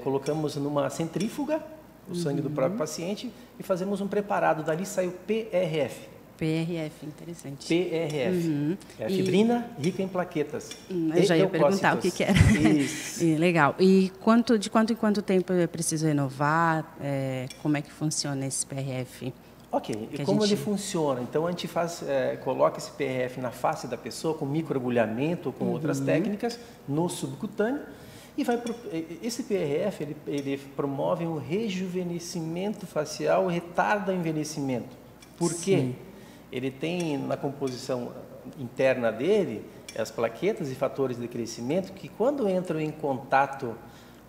Colocamos numa centrífuga o sangue do próprio paciente e fazemos um preparado. Dali sai o PRF. PRF, interessante. PRF. É a fibrina rica em plaquetas. Eu já ia perguntar o que era. Isso. Legal. E de quanto em quanto tempo é preciso renovar? Como é que funciona esse PRF? Ok, e como ele funciona? Então, a gente coloca esse PRF na face da pessoa com microagulhamento ou com outras técnicas no subcutâneo Esse PRF ele promove um rejuvenescimento facial, retarda o envelhecimento. Por quê? Ele tem na composição interna dele as plaquetas e fatores de crescimento que, quando entram em contato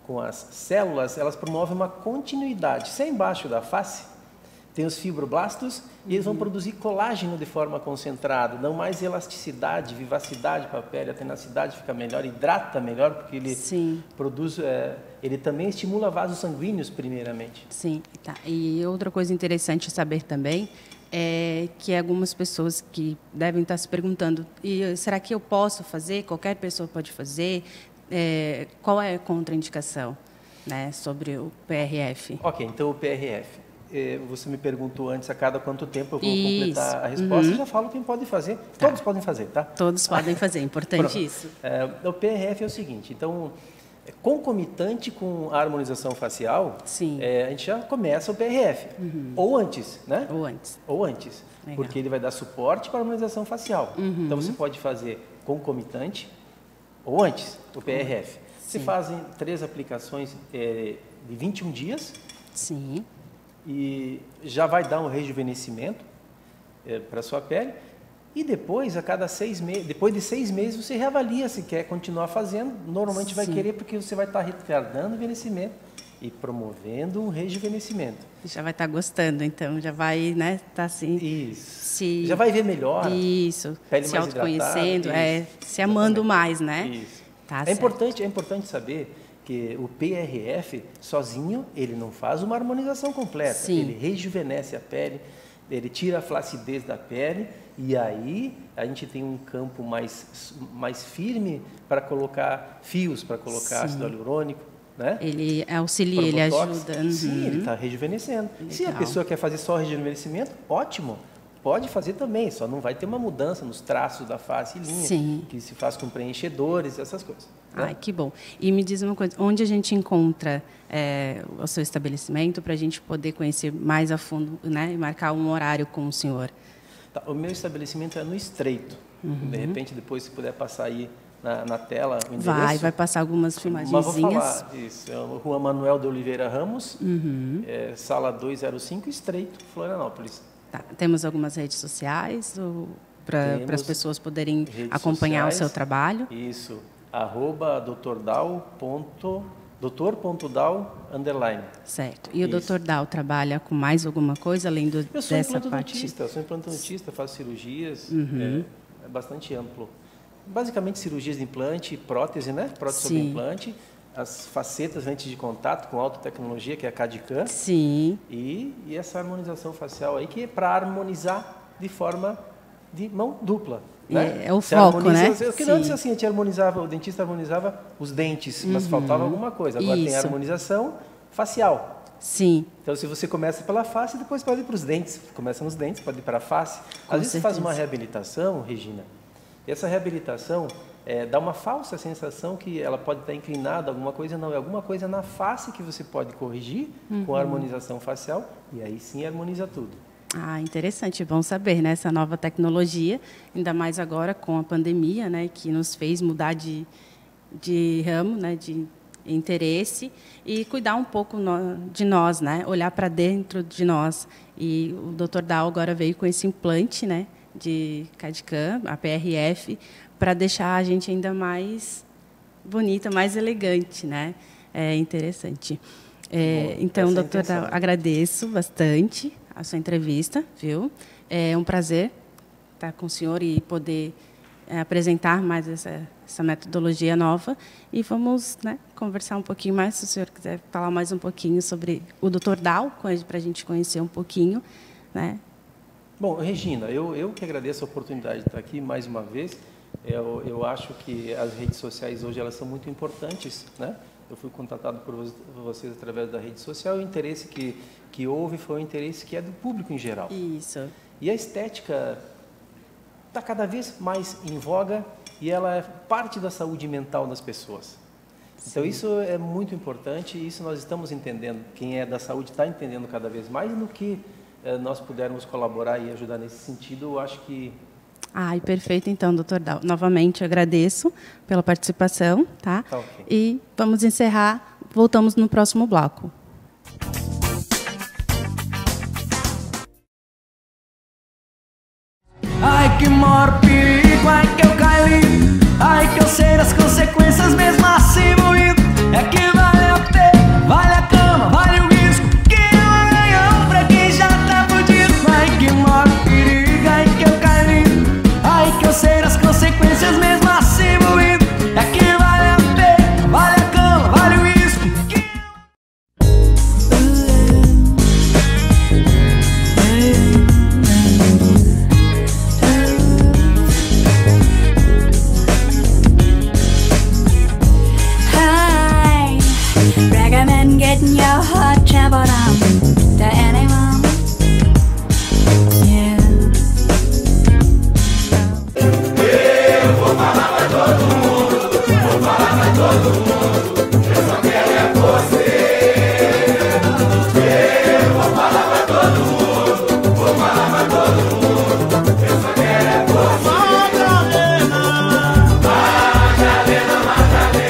com as células, elas promovem uma continuidade. Se é embaixo da face, tem os fibroblastos e eles vão produzir colágeno de forma concentrada, dão mais elasticidade, vivacidade para a pele, a tenacidade fica melhor, hidrata melhor, porque ele produz, ele também estimula vasos sanguíneos primeiramente. Sim, tá. E outra coisa interessante saber também é que algumas pessoas que devem estar se perguntando, será que eu posso fazer? Qualquer pessoa pode fazer? Qual é a contraindicação, né, sobre o PRF? Ok, então o PRF. Você me perguntou antes a cada quanto tempo eu vou completar a resposta. Eu já falo quem pode fazer. Todos podem fazer, tá? Todos podem fazer, importante isso. O PRF é o seguinte, então, concomitante com a harmonização facial, a gente já começa o PRF. Ou antes, né? Ou antes. Legal. Porque ele vai dar suporte para a harmonização facial. Então, você pode fazer concomitante ou antes, o PRF. Você fazem 3 aplicações de 21 dias. Sim. E já vai dar um rejuvenescimento para a sua pele. E depois, a cada 6 meses, depois de 6 meses, você reavalia se quer continuar fazendo. Normalmente vai querer, porque você vai estar retardando o envelhecimento e promovendo um rejuvenescimento. Já vai estar gostando, então, já vai, né, tá assim... Isso. Já vai ver melhor. Isso. Pele se mais autoconhecendo, se amando mais, né? Isso. Tá é importante saber que o PRF, sozinho, ele não faz uma harmonização completa. Ele rejuvenesce a pele, ele tira a flacidez da pele, e aí a gente tem um campo mais firme para colocar fios, para colocar ácido hialurônico, né? Ele auxilia, ele ajuda. Sim, ele está rejuvenescendo. Legal. Se a pessoa quer fazer só rejuvenescimento, ótimo. Pode fazer também, só não vai ter uma mudança nos traços da face e linha, que se faz com preenchedores, essas coisas. Né? Ai, que bom. E me diz uma coisa, onde a gente encontra o seu estabelecimento para a gente poder conhecer mais a fundo, né, e marcar um horário com o senhor? Tá, o meu estabelecimento é no Estreito. De repente, depois, se puder passar aí na tela o endereço. Vai passar algumas filmagenzinhas. Mas vou falar isso. É a Rua Manuel de Oliveira Ramos, sala 205, Estreito, Florianópolis. Tá. Temos algumas redes sociais para as pessoas poderem acompanhar sociais, o seu trabalho? Isso. @Dr.Dal_. Certo. E o Dr. Dal trabalha com mais alguma coisa além dessa parte? Eu sou implantodontista, faço cirurgias, é bastante amplo. Basicamente cirurgias de implante, prótese, né? Prótese sobre implante. As facetas lentes de contato com alta tecnologia, que é a CAD/CAM. Sim. E essa harmonização facial aí, que é para harmonizar de forma de mão dupla. Né? É o foco, né? Porque antes assim, o dentista harmonizava os dentes, mas faltava alguma coisa. Agora tem a harmonização facial. Sim. Então, se você começa pela face, depois pode ir para os dentes. Começa nos dentes, pode ir para a face. Às vezes você faz uma reabilitação, Regina, e essa reabilitação dá uma falsa sensação que ela pode estar inclinada, alguma coisa não. É alguma coisa na face que você pode corrigir com a harmonização facial, e aí sim harmoniza tudo. Ah, interessante, bom saber, né? Essa nova tecnologia, ainda mais agora com a pandemia, né? Que nos fez mudar de ramo, né? De interesse e cuidar um pouco de nós, né? Olhar para dentro de nós. E o Dr. Dal agora veio com esse implante, né? De CAD/CAM, a PRF, para deixar a gente ainda mais bonita, mais elegante, né? É interessante. Então, doutor Dal, agradeço bastante a sua entrevista, viu? É um prazer estar com o senhor e poder apresentar mais essa metodologia nova. E vamos, né, conversar um pouquinho mais, se o senhor quiser falar mais um pouquinho sobre o Dr. Dal, para a gente conhecer um pouquinho, né? Bom, Regina, eu que agradeço a oportunidade de estar aqui mais uma vez. Eu acho que as redes sociais hoje elas são muito importantes, né? Eu fui contatado por vocês através da rede social e o interesse que houve foi o interesse que é do público em geral. Isso. E a estética está cada vez mais em voga e ela é parte da saúde mental das pessoas. Sim. Então isso é muito importante e isso nós estamos entendendo. Quem é da saúde está entendendo cada vez mais, e no que nós pudermos colaborar e ajudar nesse sentido, eu acho que Ai, perfeito, então, doutor Dal. Novamente, agradeço pela participação, tá? Tá ok. E vamos encerrar, voltamos no próximo bloco. Ai que maior perigo, ai que eu caí, ai que eu sei das consequências mesmo assim moído. É que vale a pena, vale a cama, vale o risco, que não é ganhão pra quem já tá fudido. Ai que maior perigo, ai que eu caí, ai que eu sei das consequências mesmo assim moído. É que vale a pena, vale a cama, vale o risco, que Recommend getting your heart trampled on to anyone. Yeah. Eu vou falar pra todo mundo, vou falar pra todo mundo, eu só quero é você. Eu vou falar pra todo mundo, vou falar pra todo mundo, eu só quero é você. Madalena, Madalena, Madalena.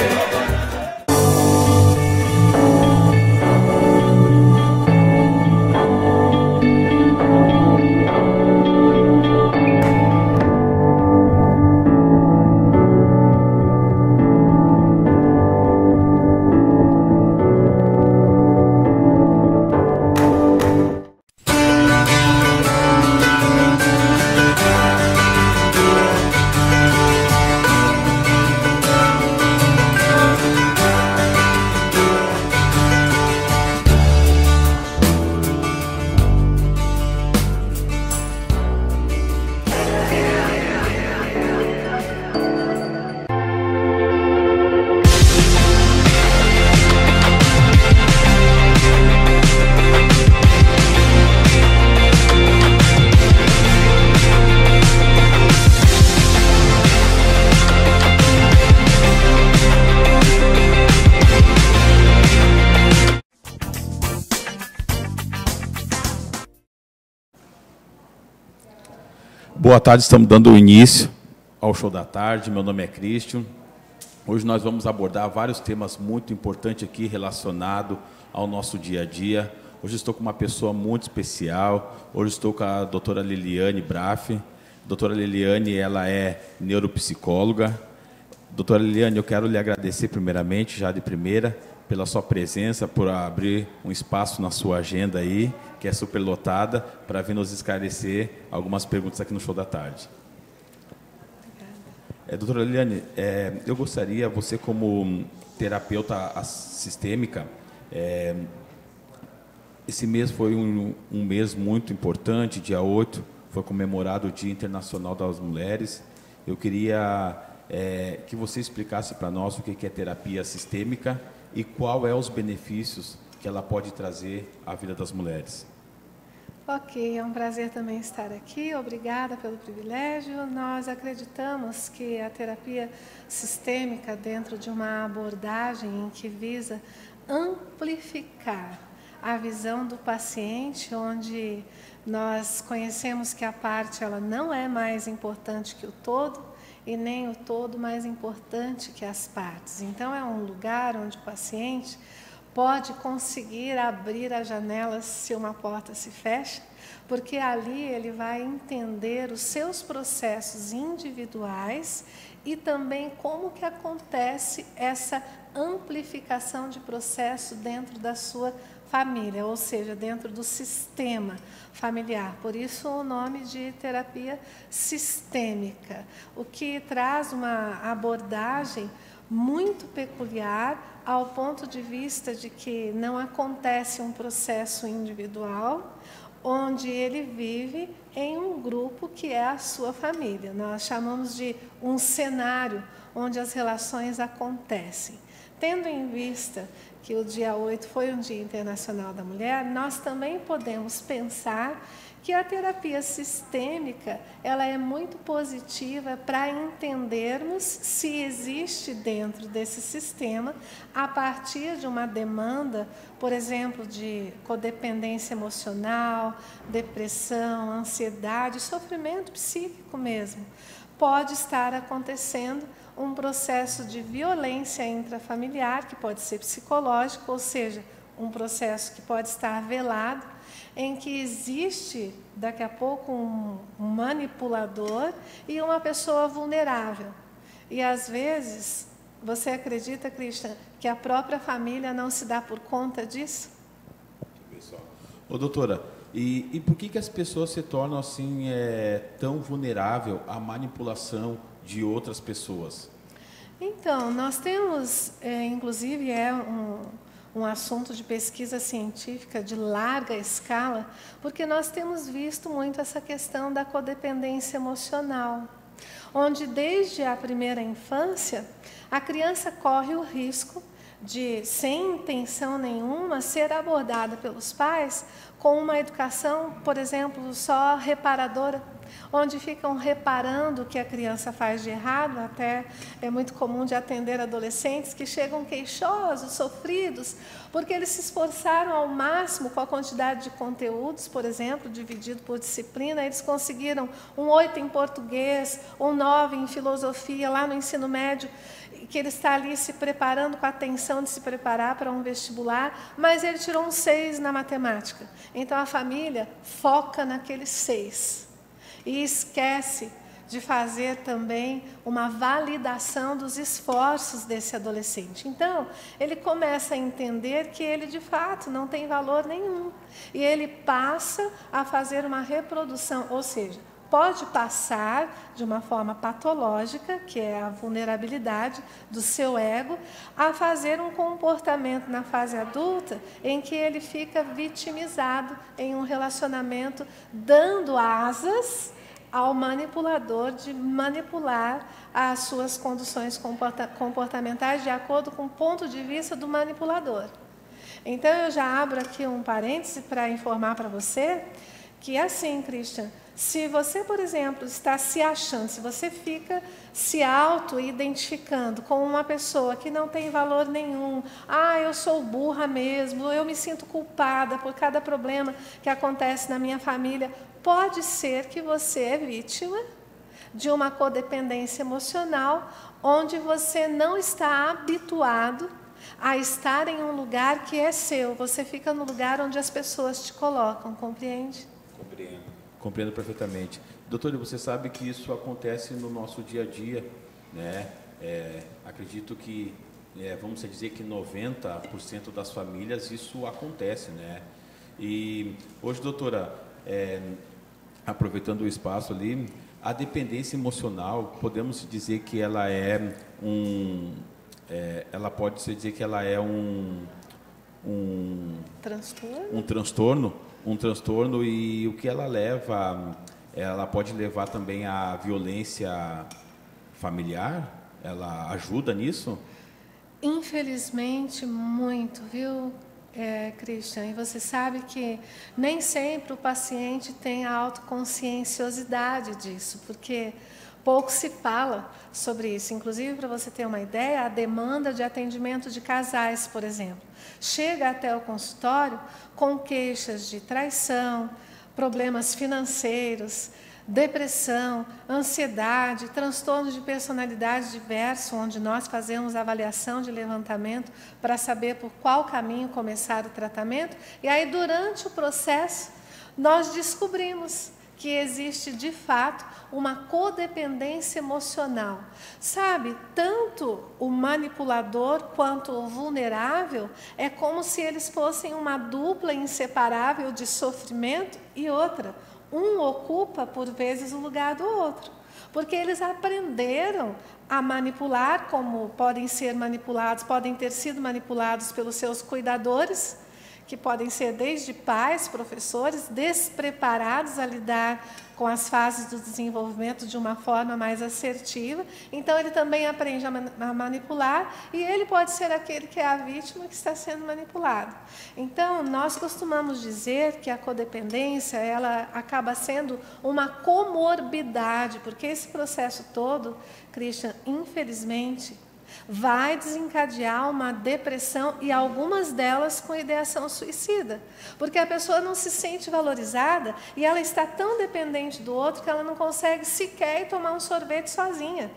Boa tarde, estamos dando início ao show da tarde. Meu nome é Christian. Hoje nós vamos abordar vários temas muito importantes aqui relacionados ao nosso dia a dia. Hoje estou com uma pessoa muito especial. Hoje estou com a doutora Liliane Braff. Doutora Liliane, ela é neuropsicóloga. Doutora Liliane, eu quero lhe agradecer primeiramente, já de primeira, pela sua presença, por abrir um espaço na sua agenda aí, que é superlotada, para vir nos esclarecer algumas perguntas aqui no show da tarde. Doutora Liliane, eu gostaria, você como terapeuta sistêmica, esse mês foi um mês muito importante, dia 8, foi comemorado o Dia Internacional das Mulheres. Eu queria que você explicasse para nós o que é terapia sistêmica e qual é os benefícios que ela pode trazer à vida das mulheres. Ok, é um prazer também estar aqui. Obrigada pelo privilégio. Nós acreditamos que a terapia sistêmica, dentro de uma abordagem em que visa amplificar a visão do paciente, onde nós conhecemos que a parte ela não é mais importante que o todo, e nem o todo mais importante que as partes. Então, é um lugar onde o paciente pode conseguir abrir as janelas se uma porta se fecha, porque ali ele vai entender os seus processos individuais e também como que acontece essa amplificação de processo dentro da sua família, ou seja, dentro do sistema familiar. Por isso o nome de terapia sistêmica, o que traz uma abordagem muito peculiar ao ponto de vista de que não acontece um processo individual, onde ele vive em um grupo que é a sua família. Nós chamamos de um cenário onde as relações acontecem. Tendo em vista que o dia 8 foi um Dia Internacional da Mulher, nós também podemos pensar que a terapia sistêmica ela é muito positiva para entendermos se existe dentro desse sistema, a partir de uma demanda, por exemplo, de codependência emocional, depressão, ansiedade, sofrimento psíquico mesmo. Pode estar acontecendo um processo de violência intrafamiliar, que pode ser psicológico, ou seja, um processo que pode estar velado, em que existe, daqui a pouco, um manipulador e uma pessoa vulnerável. E, às vezes, você acredita, Christian, que a própria família não se dá por conta disso? Ô, doutora, e por que as pessoas se tornam assim tão vulnerável à manipulação de outras pessoas? Então, nós temos, inclusive, um assunto de pesquisa científica de larga escala, porque nós temos visto muito essa questão da codependência emocional, onde desde a primeira infância, a criança corre o risco de, sem intenção nenhuma, ser abordada pelos pais com uma educação, por exemplo, só reparadora, onde ficam reparando o que a criança faz de errado. Até é muito comum de atender adolescentes que chegam queixosos, sofridos, porque eles se esforçaram ao máximo com a quantidade de conteúdos, por exemplo, dividido por disciplina. Eles conseguiram um 8 em português, um 9 em filosofia, lá no ensino médio, que ele está ali se preparando com a atenção de se preparar para um vestibular, mas ele tirou um 6 na matemática. Então, a família foca naqueles 6 e esquece de fazer também uma validação dos esforços desse adolescente. Então, ele começa a entender que ele, de fato, não tem valor nenhum. E ele passa a fazer uma reprodução, ou seja, pode passar de uma forma patológica, que é a vulnerabilidade do seu ego, a fazer um comportamento na fase adulta em que ele fica vitimizado em um relacionamento, dando asas ao manipulador de manipular as suas condições comportamentais de acordo com o ponto de vista do manipulador. Então, eu já abro aqui um parêntese para informar para você que é assim, Christian, se você, por exemplo, está se achando, se você fica se auto-identificando com uma pessoa que não tem valor nenhum, eu sou burra mesmo, eu me sinto culpada por cada problema que acontece na minha família, pode ser que você é vítima de uma codependência emocional, onde você não está habituado a estar em um lugar que é seu. Você fica no lugar onde as pessoas te colocam, compreende? Compreendo perfeitamente. Doutora, você sabe que isso acontece no nosso dia a dia, né? Acredito que, vamos dizer que 90% das famílias isso acontece, né? E hoje, doutora, aproveitando o espaço ali, a dependência emocional, podemos dizer que ela ela pode se dizer que ela é um transtorno, e o que ela leva, ela pode levar também à violência familiar? Ela ajuda nisso? Infelizmente, muito, viu, Christian? E você sabe que nem sempre o paciente tem a autoconscienciosidade disso, porque pouco se fala sobre isso. Inclusive, para você ter uma ideia, a demanda de atendimento de casais, por exemplo, chega até o consultório com queixas de traição, problemas financeiros, depressão, ansiedade, transtornos de personalidade diversos, onde nós fazemos avaliação de levantamento para saber por qual caminho começar o tratamento. E aí, durante o processo, nós descobrimos que existe, de fato, uma codependência emocional. Sabe, tanto o manipulador quanto o vulnerável é como se eles fossem uma dupla inseparável de sofrimento e outra. Um ocupa, por vezes, o lugar do outro. Porque eles aprenderam a manipular, como podem ser manipulados, podem ter sido manipulados pelos seus cuidadores, que podem ser desde pais, professores, despreparados a lidar com as fases do desenvolvimento de uma forma mais assertiva. Então, ele também aprende a manipular, e ele pode ser aquele que é a vítima que está sendo manipulado. Então, nós costumamos dizer que a codependência, ela acaba sendo uma comorbidade, porque esse processo todo, Christian, infelizmente, vai desencadear uma depressão, e algumas delas com ideação suicida, porque a pessoa não se sente valorizada e ela está tão dependente do outro que ela não consegue sequer ir tomar um sorvete sozinha.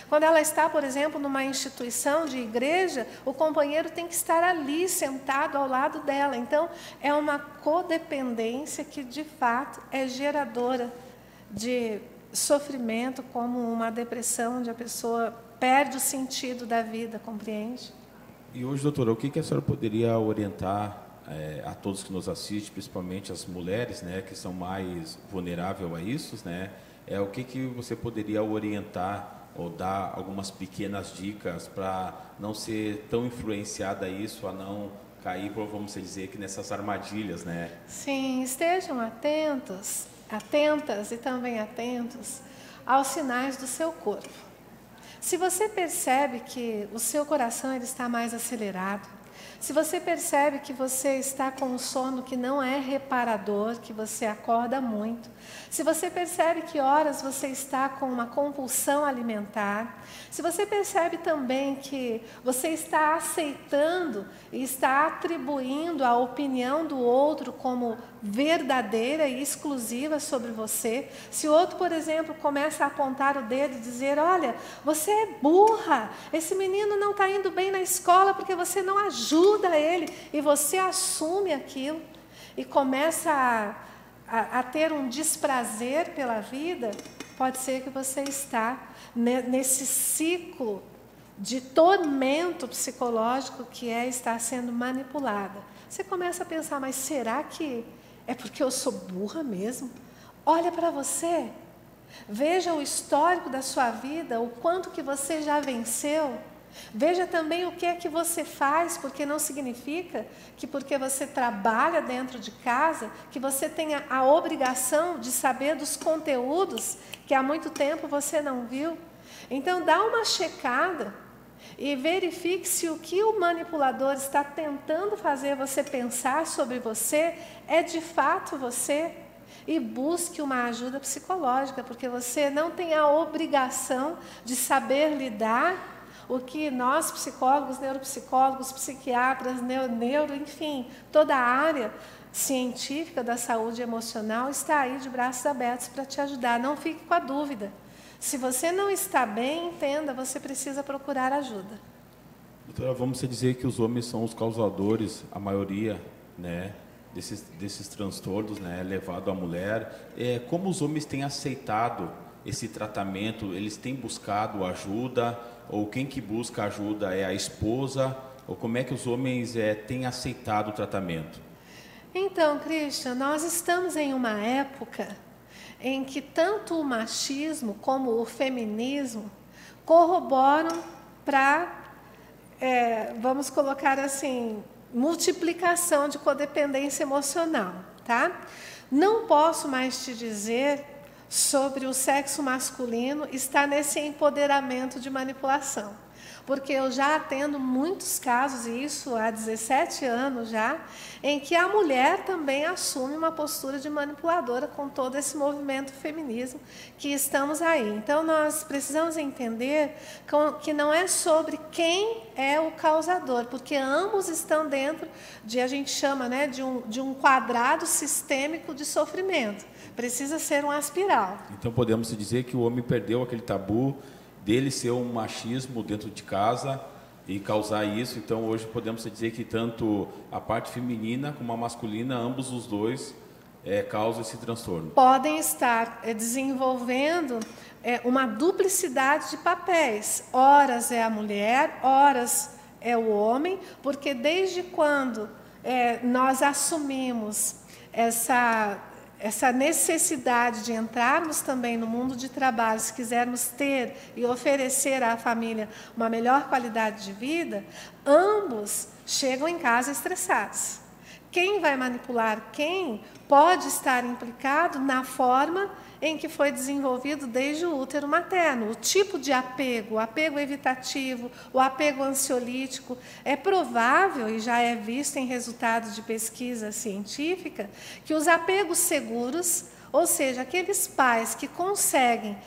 Quando ela está, por exemplo, numa instituição de igreja, o companheiro tem que estar ali, sentado ao lado dela. Então, é uma codependência que, de fato, é geradora de sofrimento, como uma depressão, onde a pessoa perde o sentido da vida, compreende? E hoje, doutora, o que a senhora poderia orientar a todos que nos assistem, principalmente as mulheres, né, que são mais vulneráveis a isso, né? O que você poderia orientar ou dar algumas pequenas dicas para não ser tão influenciada a isso, a não cair, vamos dizer, que nessas armadilhas, né? Sim, estejam atentas e também atentos aos sinais do seu corpo. Se você percebe que o seu coração ele está mais acelerado, se você percebe que você está com um sono que não é reparador, que você acorda muito, se você percebe que horas você está com uma compulsão alimentar, se você percebe também que você está aceitando e está atribuindo a opinião do outro como verdadeira e exclusiva sobre você, se o outro, por exemplo, começa a apontar o dedo e dizer, olha, você é burra, esse menino não está indo bem na escola porque você não ajuda ele, e você assume aquilo e começa a ter um desprazer pela vida, pode ser que você está nesse ciclo de tormento psicológico que estar sendo manipulada. Você começa a pensar, mas será que é porque eu sou burra mesmo? Olha para você, veja o histórico da sua vida, o quanto que você já venceu. Veja também o que é que você faz, porque não significa que porque você trabalha dentro de casa, que você tenha a obrigação de saber dos conteúdos que há muito tempo você não viu. Então, dá uma checada e verifique se o que o manipulador está tentando fazer você pensar sobre você é de fato você. E busque uma ajuda psicológica, porque você não tem a obrigação de saber lidar. O que nós, psicólogos, neuropsicólogos, psiquiatras, enfim, toda a área científica da saúde emocional está aí de braços abertos para te ajudar. Não fique com a dúvida. Se você não está bem, entenda, você precisa procurar ajuda. Doutora, vamos dizer que os homens são os causadores, a maioria, né, desses transtornos, né, levado à mulher. Como os homens têm aceitado esse tratamento? Eles têm buscado ajuda? Ou quem que busca ajuda é a esposa? Ou como é que os homens têm aceitado o tratamento? Então, Christian, nós estamos em uma época em que tanto o machismo como o feminismo corroboram para, vamos colocar assim, multiplicação de codependência emocional, tá? Não posso mais te dizer sobre o sexo masculino estar nesse empoderamento de manipulação, porque eu já atendo muitos casos, e isso há 17 anos já, em que a mulher também assume uma postura de manipuladora com todo esse movimento feminismo que estamos aí. Então, nós precisamos entender que não é sobre quem é o causador, porque ambos estão dentro de, a gente chama, né, de um quadrado sistêmico de sofrimento. Precisa ser uma espiral. Então, podemos dizer que o homem perdeu aquele tabu dele ser um machismo dentro de casa e causar isso. Então, hoje podemos dizer que tanto a parte feminina como a masculina, ambos os dois, causam esse transtorno. Podem estar desenvolvendo uma duplicidade de papéis. Horas é a mulher, horas é o homem, porque desde quando nós assumimos essa necessidade de entrarmos também no mundo de trabalho, se quisermos ter e oferecer à família uma melhor qualidade de vida, ambos chegam em casa estressados. quem vai manipular quem pode estar implicado na forma em que foi desenvolvido desde o útero materno. O tipo de apego, o apego evitativo, o apego ansiolítico, é provável, e já é visto em resultados de pesquisa científica, que os apegos seguros, ou seja, aqueles pais que conseguem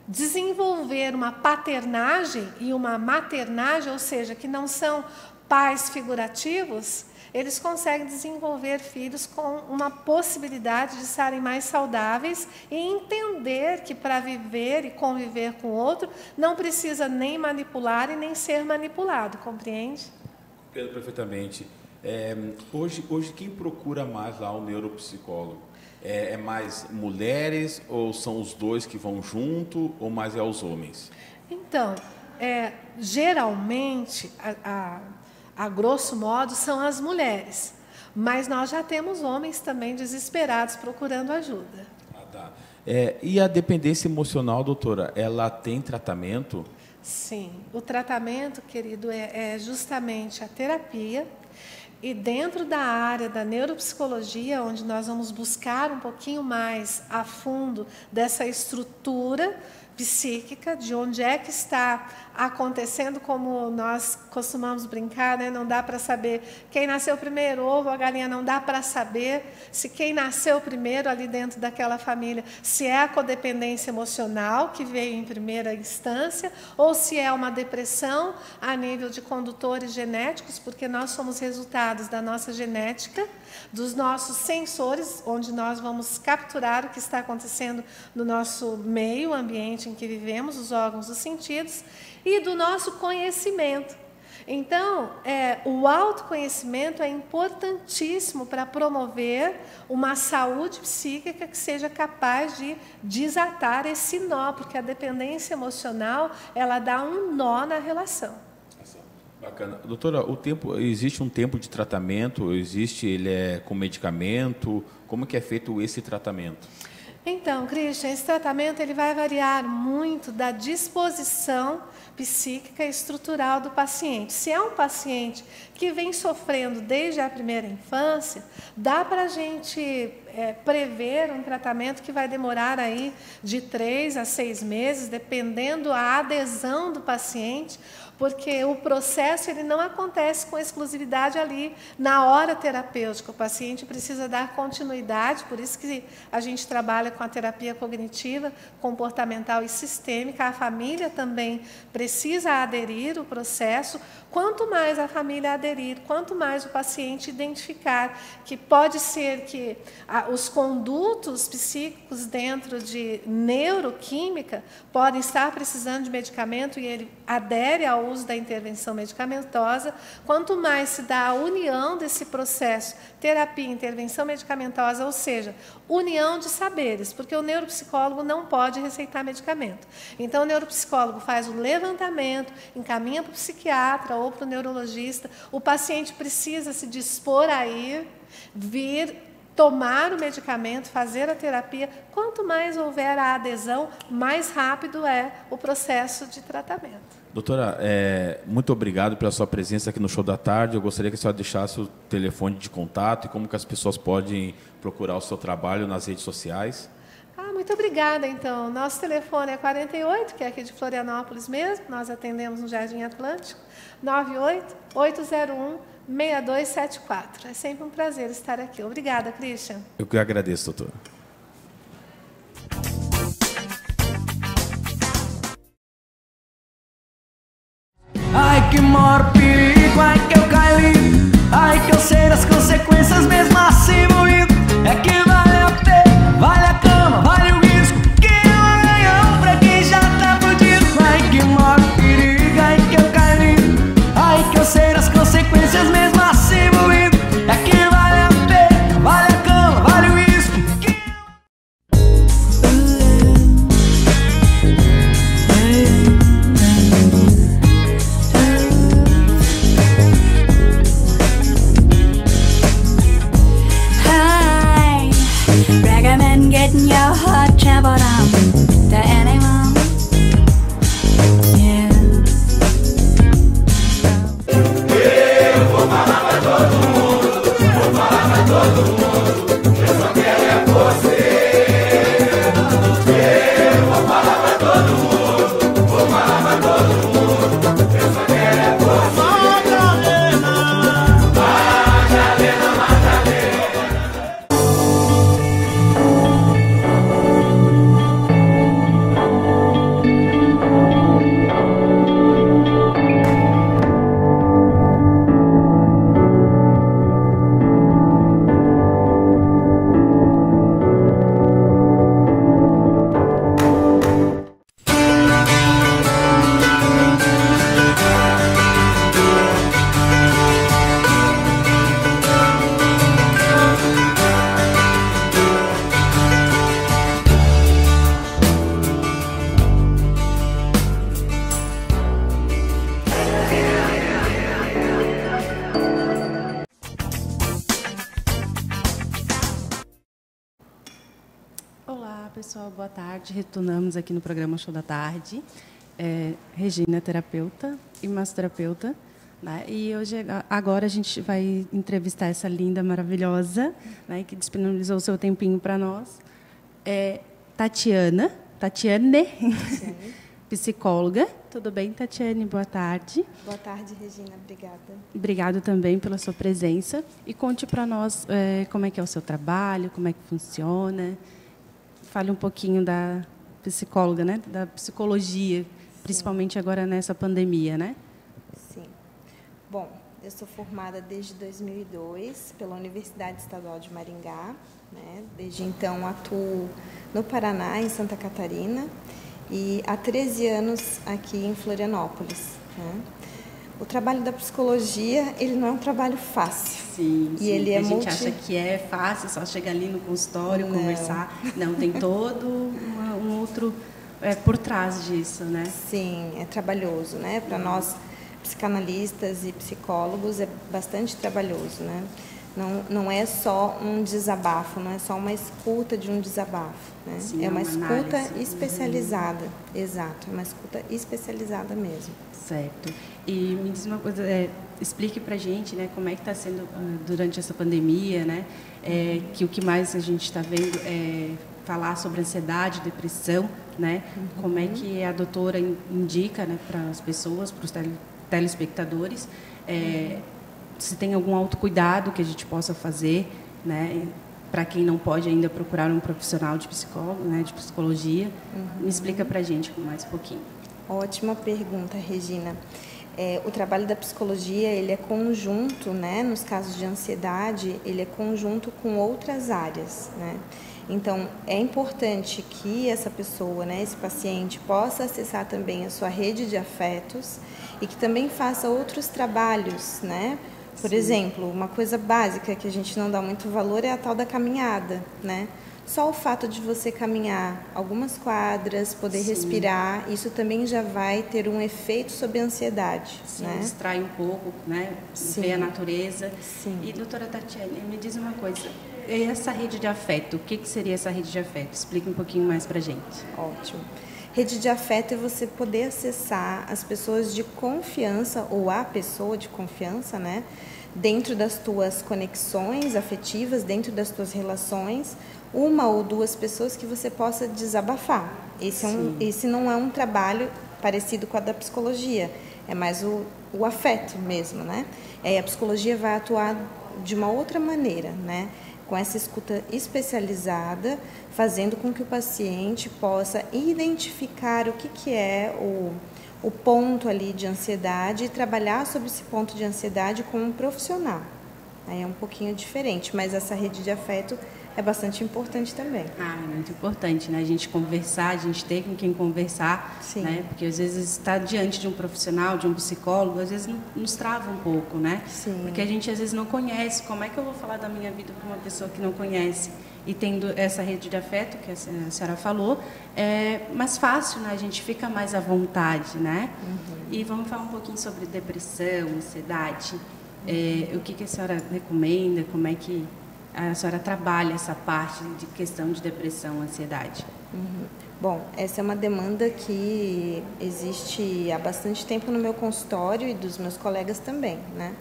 desenvolver uma paternagem e uma maternagem, ou seja, que não são pais figurativos, eles conseguem desenvolver filhos com uma possibilidade de estarem mais saudáveis e entender que para viver e conviver com o outro não precisa nem manipular e nem ser manipulado, compreende? Compreendo perfeitamente. Hoje quem procura mais lá o neuropsicólogo? É mais mulheres ou são os dois que vão junto ou mais é os homens? Então, geralmente, a grosso modo, são as mulheres. Mas nós já temos homens também desesperados procurando ajuda. Tá. E a dependência emocional, doutora, ela tem tratamento? Sim. O tratamento, querido, é justamente a terapia. E dentro da área da neuropsicologia, onde nós vamos buscar um pouquinho mais a fundo dessa estrutura psíquica, de onde é que está acontecendo, como nós costumamos brincar, né? Não dá para saber quem nasceu primeiro, ovo ou a galinha, não dá para saber se quem nasceu primeiro ali dentro daquela família, se é a codependência emocional que veio em primeira instância, ou se é uma depressão a nível de condutores genéticos, porque nós somos resultados da nossa genética, dos nossos sensores, onde nós vamos capturar o que está acontecendo no nosso meio ambiente em que vivemos, os órgãos dos sentidos, e do nosso conhecimento. Então, o autoconhecimento é importantíssimo para promover uma saúde psíquica que seja capaz de desatar esse nó, porque a dependência emocional, ela dá um nó na relação. Bacana. Doutora, existe um tempo de tratamento? Ele é com medicamento? Como que é feito esse tratamento? Então, Christian, esse tratamento ele vai variar muito da disposição psíquica e estrutural do paciente. Se é um paciente que vem sofrendo desde a primeira infância, dá para a gente prever um tratamento que vai demorar aí de 3 a 6 meses, dependendo da adesão do paciente, porque o processo ele não acontece com exclusividade ali na hora terapêutica. O paciente precisa dar continuidade, por isso que a gente trabalha com a terapia cognitiva, comportamental e sistêmica. A família também precisa aderir ao processo. Quanto mais a família aderir, quanto mais o paciente identificar que pode ser que os condutos psíquicos dentro de neuroquímica podem estar precisando de medicamento e ele adere ao uso da intervenção medicamentosa, quanto mais se dá a união desse processo, terapia, intervenção medicamentosa, ou seja, união de saberes, porque o neuropsicólogo não pode receitar medicamento. Então, o neuropsicólogo faz o levantamento, encaminha para o psiquiatra ou para o neurologista, o paciente precisa se dispor a ir, vir, tomar o medicamento, fazer a terapia. Quanto mais houver a adesão, mais rápido é o processo de tratamento. Doutora, muito obrigado pela sua presença aqui no Show da Tarde. Eu gostaria que a senhora deixasse o telefone de contato e como que as pessoas podem procurar o seu trabalho nas redes sociais. Muito obrigada, então. Nosso telefone é 48, que é aqui de Florianópolis mesmo. Nós atendemos no Jardim Atlântico. 98-801-6274. É sempre um prazer estar aqui. Obrigada, Christian. Eu que agradeço, doutora. Ai que maior perigo, ai que eu caí, ai que eu sei das consequências mesmo assim moído. É que vale a pena, vale a cama, vale o risco, que é um ganhão pra quem já tá fudido. Ai que maior perigo, ai que eu caí, ai que eu sei das consequências mesmo assim moído. É que vale a pena, vale a cama, vale o risco, que pessoal, boa tarde. Retornamos aqui no programa Show da Tarde. Regina, terapeuta e massoterapeuta. Né? E agora a gente vai entrevistar essa linda, maravilhosa, né, que disponibilizou o seu tempinho para nós. Tatiane, psicóloga. Tudo bem, Tatiane? Boa tarde. Boa tarde, Regina. Obrigada. Obrigado também pela sua presença. E conte para nós como é que é o seu trabalho, como é que funciona. Fale um pouquinho da psicóloga, né? Da psicologia, principalmente agora nessa pandemia, né? Sim. Bom, eu sou formada desde 2002 pela Universidade Estadual de Maringá, né? Desde então atuo no Paraná, em Santa Catarina, e há 13 anos aqui em Florianópolis, né? O trabalho da psicologia, ele não é um trabalho fácil. Sim, e ele a gente acha que é fácil, só chegar ali no consultório, conversar. Não, tem todo um outro por trás disso, né? Sim, é trabalhoso, né? Para nós, psicanalistas e psicólogos, é bastante trabalhoso, né? Não é só um desabafo, não é só uma escuta de um desabafo, né? Sim, é uma escuta análise. Especializada, exato, é uma escuta especializada mesmo. Certo. E me diz uma coisa, explique para a gente, né, como é que está sendo durante essa pandemia, né? Que o que mais a gente está vendo é falar sobre ansiedade, depressão, né? Como é que a doutora indica, né, para as pessoas, para os telespectadores, se tem algum autocuidado que a gente possa fazer, né, para quem não pode ainda procurar um profissional de psicólogo, né, de psicologia. Me explica para a gente mais um pouquinho. Ótima pergunta, Regina. O trabalho da psicologia, ele é conjunto, né, nos casos de ansiedade, ele é conjunto com outras áreas, né? Então, é importante que essa pessoa, né, esse paciente, possa acessar também a sua rede de afetos e que também faça outros trabalhos, né? Por exemplo, uma coisa básica que a gente não dá muito valor é a tal da caminhada, né? Só o fato de você caminhar algumas quadras, poder respirar, isso também já vai ter um efeito sobre a ansiedade. Sim, né? distrai um pouco, né? Ver a natureza. Sim. E, doutora Tatiane, me diz uma coisa, essa rede de afeto, o que seria essa rede de afeto? Explica um pouquinho mais para a gente. Ótimo. Rede de afeto é você poder acessar as pessoas de confiança, ou a pessoa de confiança, né? Dentro das tuas conexões afetivas, dentro das tuas relações, uma ou duas pessoas que você possa desabafar. Esse não é um trabalho parecido com a da psicologia, é mais o afeto mesmo, né? A psicologia vai atuar de uma outra maneira, né? Com essa escuta especializada, fazendo com que o paciente possa identificar o que é o ponto ali de ansiedade e trabalhar sobre esse ponto de ansiedade com um profissional. Aí é um pouquinho diferente, mas essa rede de afeto é bastante importante também. É muito importante, né? A gente conversar, a gente ter com quem conversar, Sim. né? Porque às vezes estar diante de um profissional, de um psicólogo, às vezes nos trava um pouco, né? Sim. Porque a gente às vezes não conhece. Como é que eu vou falar da minha vida para uma pessoa que não conhece? E tendo essa rede de afeto que a senhora falou, é mais fácil, né? A gente fica mais à vontade, né? E vamos falar um pouquinho sobre depressão, ansiedade. O que a senhora recomenda? Como é que a senhora trabalha essa parte de questão de depressão, ansiedade? Bom, essa é uma demanda que existe há bastante tempo no meu consultório e dos meus colegas também, né?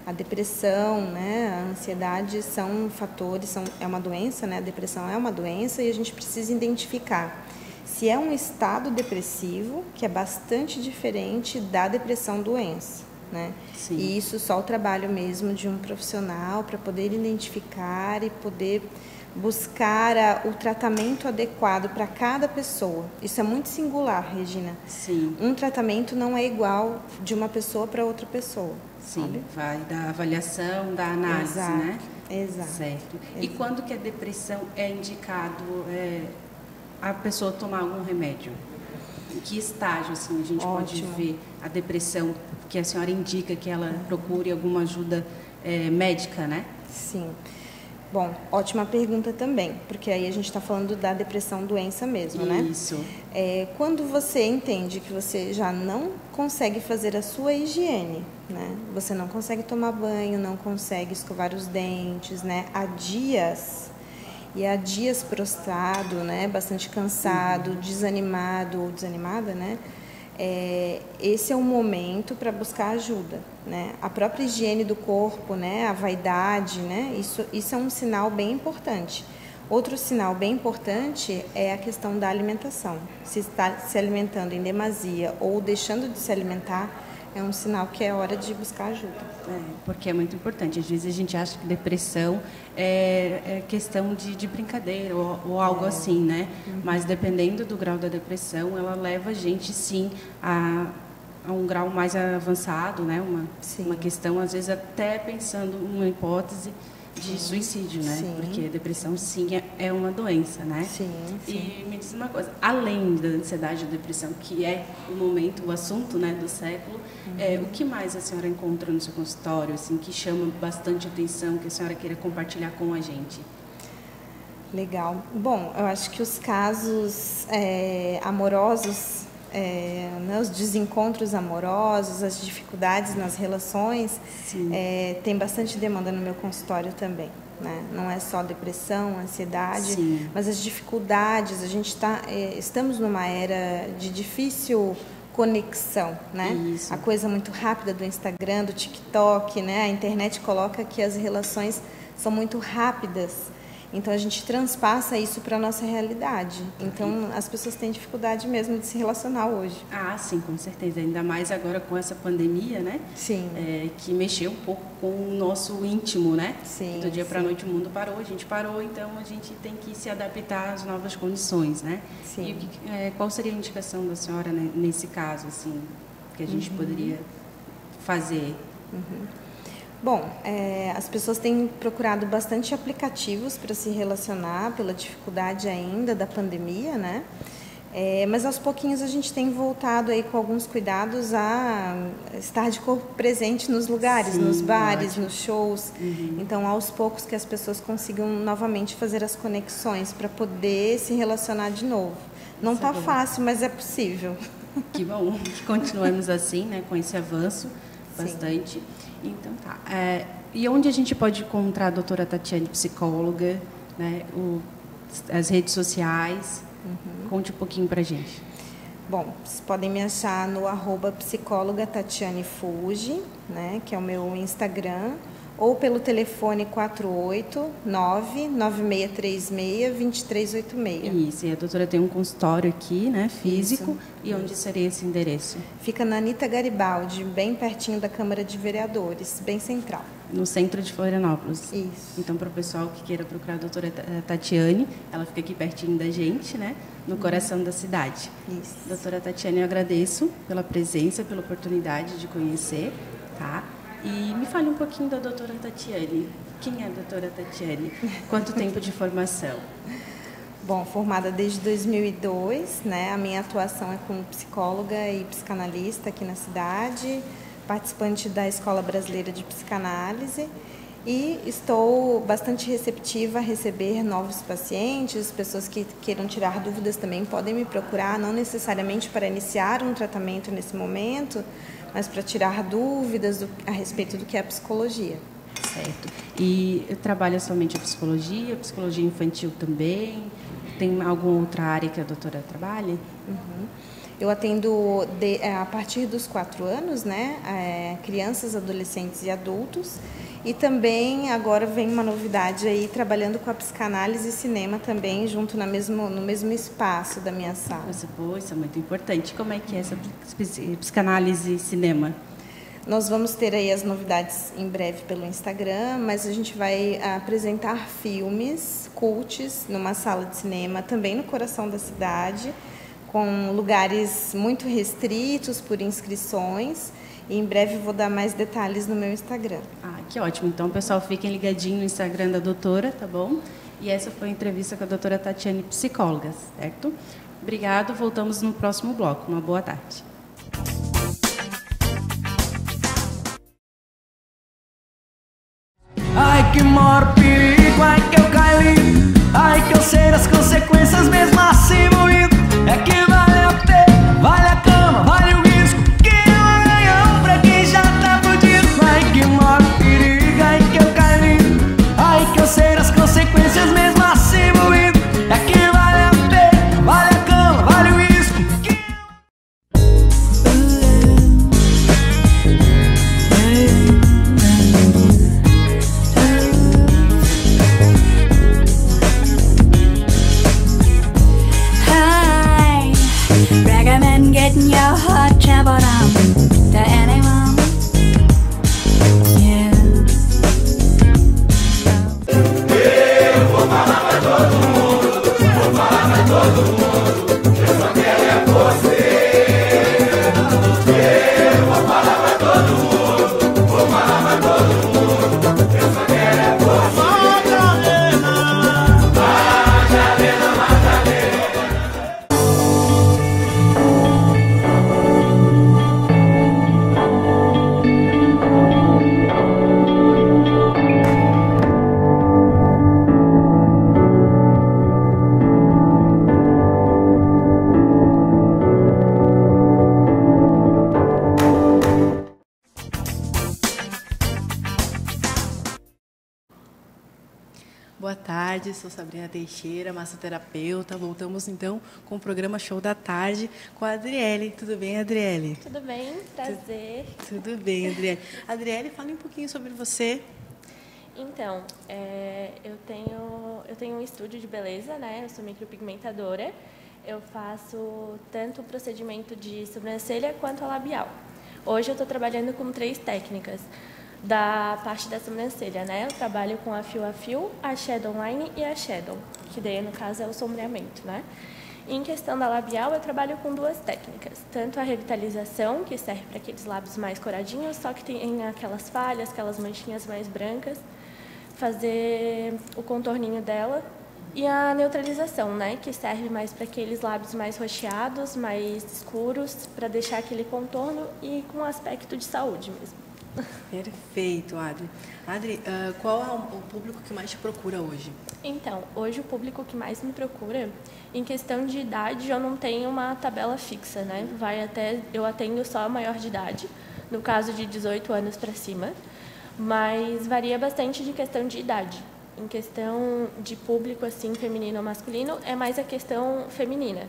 A depressão, né, a ansiedade são fatores, é uma doença, né? A depressão é uma doença e a gente precisa identificar se é um estado depressivo, que é bastante diferente da depressão doença, né? Sim. E isso só o trabalho mesmo de um profissional para poder identificar e poder buscar o tratamento adequado para cada pessoa. Isso é muito singular, Regina. Sim. Um tratamento não é igual de uma pessoa para outra pessoa. Sim, sabe? vai da avaliação, da análise, Exato, né? Exato. Certo. E quando que a depressão é indicado a pessoa tomar algum remédio? Em que estágio assim, a gente pode ver a depressão que a senhora indica que ela procure alguma ajuda médica, né? Sim. Bom, ótima pergunta também, porque aí a gente está falando da depressão doença mesmo, né? Isso. Quando você entende que você já não consegue fazer a sua higiene, né? Você não consegue tomar banho, não consegue escovar os dentes, né? Há dias, e há dias prostrado, né, bastante cansado, desanimado ou desanimada, né, esse é um momento para buscar ajuda, né? A própria higiene do corpo, né, a vaidade, né, isso é um sinal bem importante. Outro sinal bem importante é a questão da alimentação. Se está se alimentando em demasia ou deixando de se alimentar, é um sinal que é hora de buscar ajuda. Porque é muito importante. Às vezes a gente acha que depressão é questão de brincadeira ou algo assim, né? Mas dependendo do grau da depressão, ela leva a gente, sim, a um grau mais avançado, né? Uma questão, às vezes, até pensando numa hipótese de suicídio, né? Sim. Porque a depressão, sim, é uma doença, né? Sim. E me diz uma coisa, além da ansiedade e da depressão, que é o momento, o assunto, né, do século, o que mais a senhora encontra no seu consultório, assim, que chama bastante atenção, que a senhora queira compartilhar com a gente? Legal. Bom, eu acho que os casos amorosos, né, os desencontros amorosos, as dificuldades nas relações, tem bastante demanda no meu consultório também, né? Não é só depressão, ansiedade, mas as dificuldades. A gente estamos numa era de difícil conexão, né? Isso. A coisa muito rápida do Instagram, do TikTok, né? A internet coloca que as relações são muito rápidas. Então, a gente transpassa isso para a nossa realidade. Então, as pessoas têm dificuldade mesmo de se relacionar hoje. Ah, sim, com certeza. Ainda mais agora com essa pandemia, né? Sim. Que mexeu um pouco com o nosso íntimo, né? Sim. Do dia para a noite o mundo parou, a gente parou, então a gente tem que se adaptar às novas condições, né? Sim. E qual seria a indicação da senhora, né, nesse caso, assim, que a gente poderia fazer? Bom, as pessoas têm procurado bastante aplicativos para se relacionar pela dificuldade ainda da pandemia, né? Mas aos pouquinhos a gente tem voltado aí com alguns cuidados a estar de corpo presente nos lugares, nos bares, nos shows. Então, aos poucos que as pessoas consigam novamente fazer as conexões para poder se relacionar de novo. Não está fácil, mas é possível. Que bom que continuemos assim, né, com esse avanço bastante. Então tá. E onde a gente pode encontrar a doutora Tatiane, psicóloga, né? As redes sociais? Conte um pouquinho pra gente. Bom, vocês podem me achar no @psicóloga Tatiane Fuji, né? Que é o meu Instagram, ou pelo telefone 489-9636-2386. Isso, e a doutora tem um consultório aqui, né, físico. Isso. E onde seria esse endereço? Fica na Anita Garibaldi, bem pertinho da Câmara de Vereadores, bem central. No centro de Florianópolis. Isso. Então, para o pessoal que queira procurar a doutora Tatiane, ela fica aqui pertinho da gente, né, no coração da cidade. Isso. Doutora Tatiane, eu agradeço pela presença, pela oportunidade de conhecer, tá? E me fale um pouquinho da doutora Tatiane. Quem é a doutora Tatiane? Quanto tempo de formação? Bom, formada desde 2002, né? A minha atuação é como psicóloga e psicanalista aqui na cidade, participante da Escola Brasileira de Psicanálise, e estou bastante receptiva a receber novos pacientes. Pessoas que queiram tirar dúvidas também podem me procurar, não necessariamente para iniciar um tratamento nesse momento, mas para tirar dúvidas a respeito do que é a psicologia. Certo. E trabalha somente a psicologia infantil também? Tem alguma outra área que a doutora trabalha? Eu atendo a partir dos 4 anos, né, crianças, adolescentes e adultos. E também agora vem uma novidade aí, trabalhando com a psicanálise e cinema também, junto no mesmo espaço da minha sala. Isso é muito importante. Como é que é essa psicanálise e cinema? Nós vamos ter aí as novidades em breve pelo Instagram, mas a gente vai apresentar filmes, cults, numa sala de cinema, também no coração da cidade, com lugares muito restritos por inscrições. E em breve vou dar mais detalhes no meu Instagram. Ah, que ótimo. Então, pessoal, fiquem ligadinhos no Instagram da doutora, tá bom? E essa foi a entrevista com a doutora Tatiane, psicóloga, certo? Obrigado, voltamos no próximo bloco. Uma boa tarde. Ai que maior perigo, ai que eu caí, ai que eu sei das consequências mesmo assim moído. É que vale a pena, vale a cama, vale o risco, que é um ganhão pra quem já tá fudido. Ai que maior perigo, ai que eu caí, ai que eu sei das consequências mesmo assim Boa tarde, sou Sabrina Teixeira, massoterapeuta. Voltamos então com o programa Show da Tarde com a Adriele. Tudo bem, Adriele? Tudo bem, prazer. Tudo bem, Adriele. Adriele, fale um pouquinho sobre você. Então, eu tenho um estúdio de beleza, né? Eu sou micropigmentadora. Eu faço tanto o procedimento de sobrancelha quanto a labial. Hoje eu estou trabalhando com 3 técnicas da parte da sobrancelha, né? Eu trabalho com a fio, a shadow line e a shadow, que daí no caso é o sombreamento, né? Em questão da labial, eu trabalho com 2 técnicas, tanto a revitalização, que serve para aqueles lábios mais coradinhos, só que tem aquelas falhas, aquelas manchinhas mais brancas, fazer o contorninho dela, e a neutralização, né? Que serve mais para aqueles lábios mais roxeados, mais escuros, para deixar aquele contorno e com aspecto de saúde mesmo. Perfeito, Adri. Adri, qual é o público que mais te procura hoje? Então, hoje o público que mais me procura, em questão de idade, eu não tenho uma tabela fixa, né? Eu atendo só a maior de idade, no caso de 18 anos para cima, mas varia bastante de questão de idade. Em questão de público, assim, feminino ou masculino, é mais a questão feminina.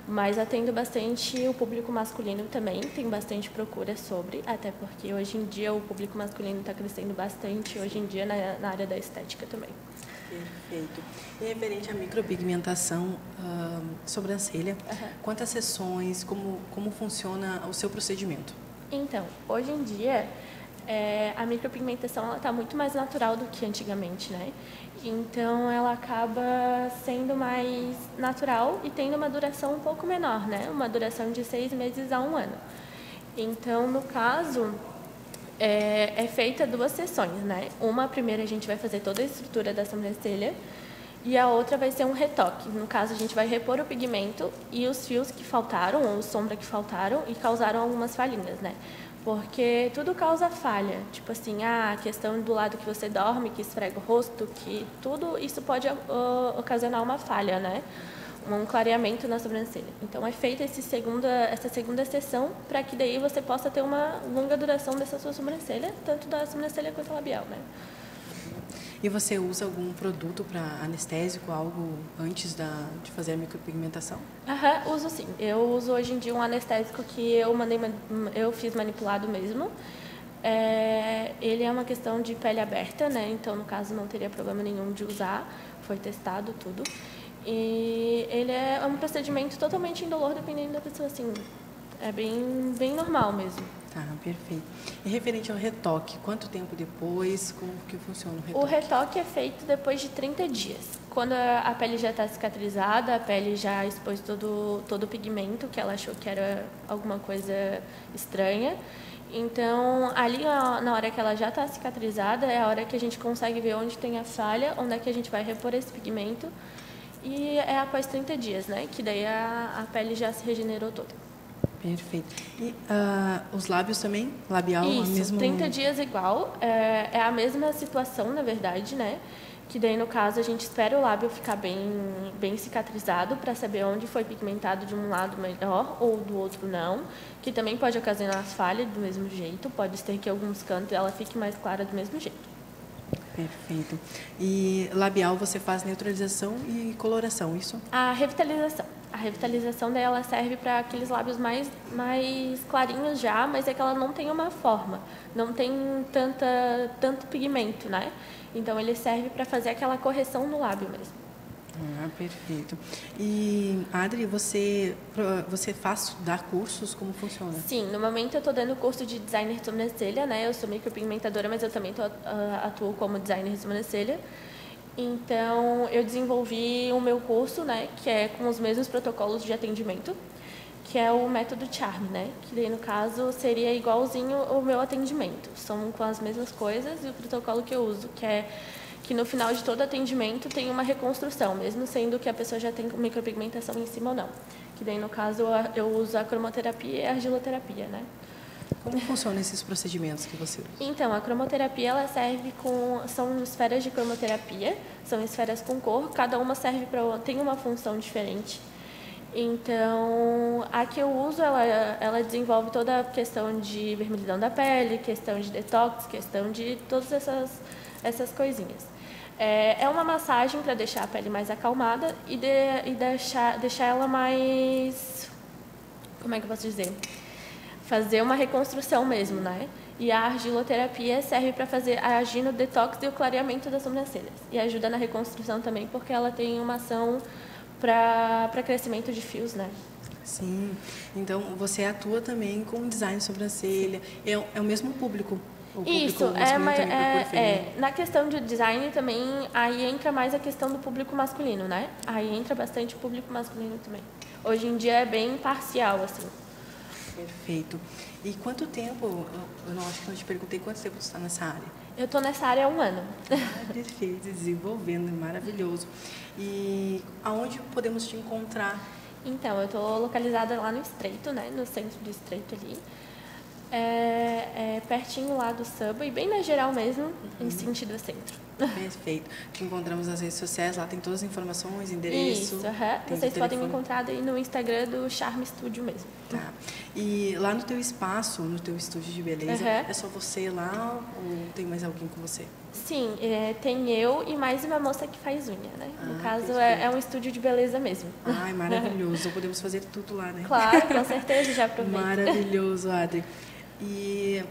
Mas atendo bastante o público masculino também, tem bastante procura sobre, até porque hoje em dia o público masculino está crescendo bastante, hoje em dia na área da estética também. Perfeito. E referente à micropigmentação, sobrancelha, quantas sessões, como funciona o seu procedimento? Então, hoje em dia, a micropigmentação está muito mais natural do que antigamente, né? Então, ela acaba sendo mais natural e tendo uma duração um pouco menor, né? Uma duração de 6 meses a 1 ano. Então, no caso, é feita 2 sessões, né? Uma, a primeira, a gente vai fazer toda a estrutura da sobrancelha e a outra vai ser um retoque. No caso, a gente vai repor o pigmento e os fios que faltaram, ou sombra que faltaram e causaram algumas falhinhas, né? Porque tudo causa falha, tipo assim, a questão do lado que você dorme, que esfrega o rosto, que tudo isso pode ocasionar uma falha, né? Um clareamento na sobrancelha. Então, é feita essa segunda sessão para que daí você possa ter uma longa duração dessa sua sobrancelha, tanto da sobrancelha quanto a labial, né? E você usa algum produto para anestésico, algo antes de fazer a micropigmentação? Uso sim. Eu uso hoje em dia um anestésico que eu fiz manipulado mesmo. Ele é uma questão de pele aberta, né? Então, no caso, não teria problema nenhum de usar. Foi testado tudo. E ele é um procedimento totalmente indolor, dependendo da pessoa, assim. É bem normal mesmo. Tá, perfeito. E referente ao retoque, quanto tempo depois, como que funciona o retoque? O retoque é feito depois de 30 dias. Quando a pele já está cicatrizada, a pele já expôs todo o pigmento, que ela achou que era alguma coisa estranha. Então, ali na hora que ela já está cicatrizada, é a hora que a gente consegue ver onde tem a falha, onde é que a gente vai repor esse pigmento. E é após 30 dias, né? Que daí a pele já se regenerou toda. Perfeito. E os lábios também? Labial? Isso, mesmo... 30 dias igual. É a mesma situação, na verdade, né? Que daí, no caso, a gente espera o lábio ficar bem cicatrizado para saber onde foi pigmentado de um lado melhor ou do outro não. Que também pode ocasionar as falhas do mesmo jeito. Pode ser que em alguns cantos ela fique mais clara do mesmo jeito. Perfeito. E labial você faz neutralização e coloração, isso? A revitalização. A revitalização dela serve para aqueles lábios mais clarinhos já, mas é que ela não tem uma forma, não tem tanto pigmento, né? Então, ele serve para fazer aquela correção no lábio mesmo. Perfeito. E, Adri, você dá cursos? Como funciona? Sim, no momento eu estou dando curso de designer de sobrancelha, né? Eu sou micropigmentadora, mas eu também atuo como designer de sobrancelha. Então, eu desenvolvi o meu curso, né? Que é com os mesmos protocolos de atendimento, que é o método Charme, né? Que daí, no caso, seria igualzinho o meu atendimento. São com as mesmas coisas e o protocolo que eu uso, que no final de todo atendimento tem uma reconstrução, mesmo sendo que a pessoa já tem micropigmentação em cima ou não. Que daí, no caso, eu uso a cromoterapia e a argiloterapia, né? Como funcionam esses procedimentos que você usa? Então, a cromoterapia, ela serve são esferas de cromoterapia, são esferas com cor, cada uma tem uma função diferente. Então, a que eu uso, ela desenvolve toda a questão de vermelhidão da pele, questão de detox, questão de todas essas coisinhas. É uma massagem para deixar a pele mais acalmada e deixar ela mais... Como é que eu posso dizer? Fazer uma reconstrução mesmo, né? E a argiloterapia serve para agir no detox e o clareamento das sobrancelhas. E ajuda na reconstrução também, porque ela tem uma ação para crescimento de fios, né? Sim. Então, você atua também com design de sobrancelha. É o mesmo público? Isso, na questão de design também, aí entra mais a questão do público masculino, né? Aí entra bastante público masculino também. Hoje em dia é bem parcial, assim. Perfeito. E quanto tempo, eu não acho que eu te perguntei, quanto tempo você está nessa área? Eu estou nessa área há 1 ano. Perfeito, desenvolvendo, maravilhoso. E aonde podemos te encontrar? Então, eu estou localizada lá no Estreito, né? No centro do Estreito ali. Pertinho lá do Subway, bem na geral mesmo, em sentido centro. Perfeito. Te encontramos nas redes sociais, lá tem todas as informações, endereço. Isso, vocês podem me encontrar aí no Instagram do Charme Studio mesmo. Tá. E lá no teu espaço, no teu estúdio de beleza, é só você lá ou tem mais alguém com você? Sim, tem eu e mais uma moça que faz unha, né? No caso, é um estúdio de beleza mesmo. Ai, maravilhoso. Podemos fazer tudo lá, né? Claro, com certeza, já aproveito. Maravilhoso, Adri. E...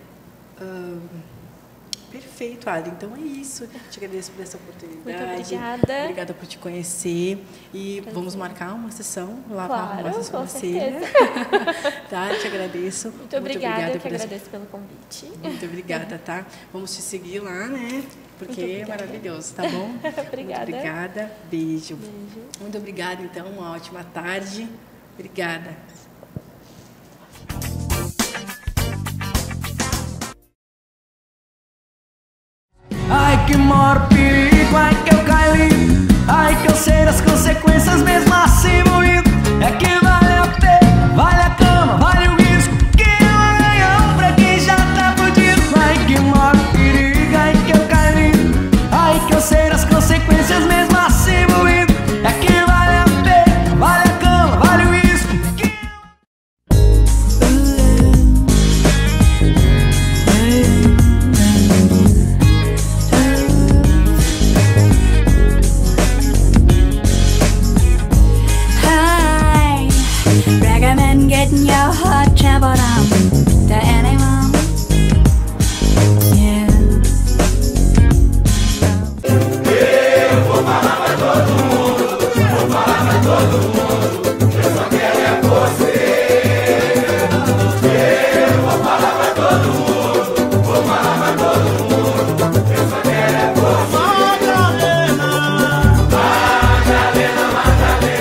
perfeito, Adri. Então é isso. Te agradeço por essa oportunidade. Muito obrigada. Obrigada por te conhecer. E vamos marcar uma sessão lá para arrumar essa sobrancelha. Tá? Te agradeço. Muito obrigada, eu que agradeço pelo convite. Muito obrigada, tá? Vamos te seguir lá, né? Porque é maravilhoso, tá bom? Obrigada. Muito obrigada. Beijo. Muito obrigada, então. Uma ótima tarde. Obrigada. Ai que maior perigo, ai que eu caí, ai que eu sei das consequências mesmo assim moído. É que vale a pena, vale a cama, vale o risco, que é um ganhão pra quem já tá fudido. Ai que maior perigo, ai que eu caí, ai que eu sei das consequências mesmo assim moído. É que vale a pena, vale a cama, vale o risco, que recommend getting your heart traveled on to anyone. Yeah. Eu vou falar pra todo mundo, vou falar pra todo mundo, eu só quero é você. Eu vou falar pra todo mundo, vou falar pra todo mundo, eu só quero é você. Madalena, Madalena, Madalena.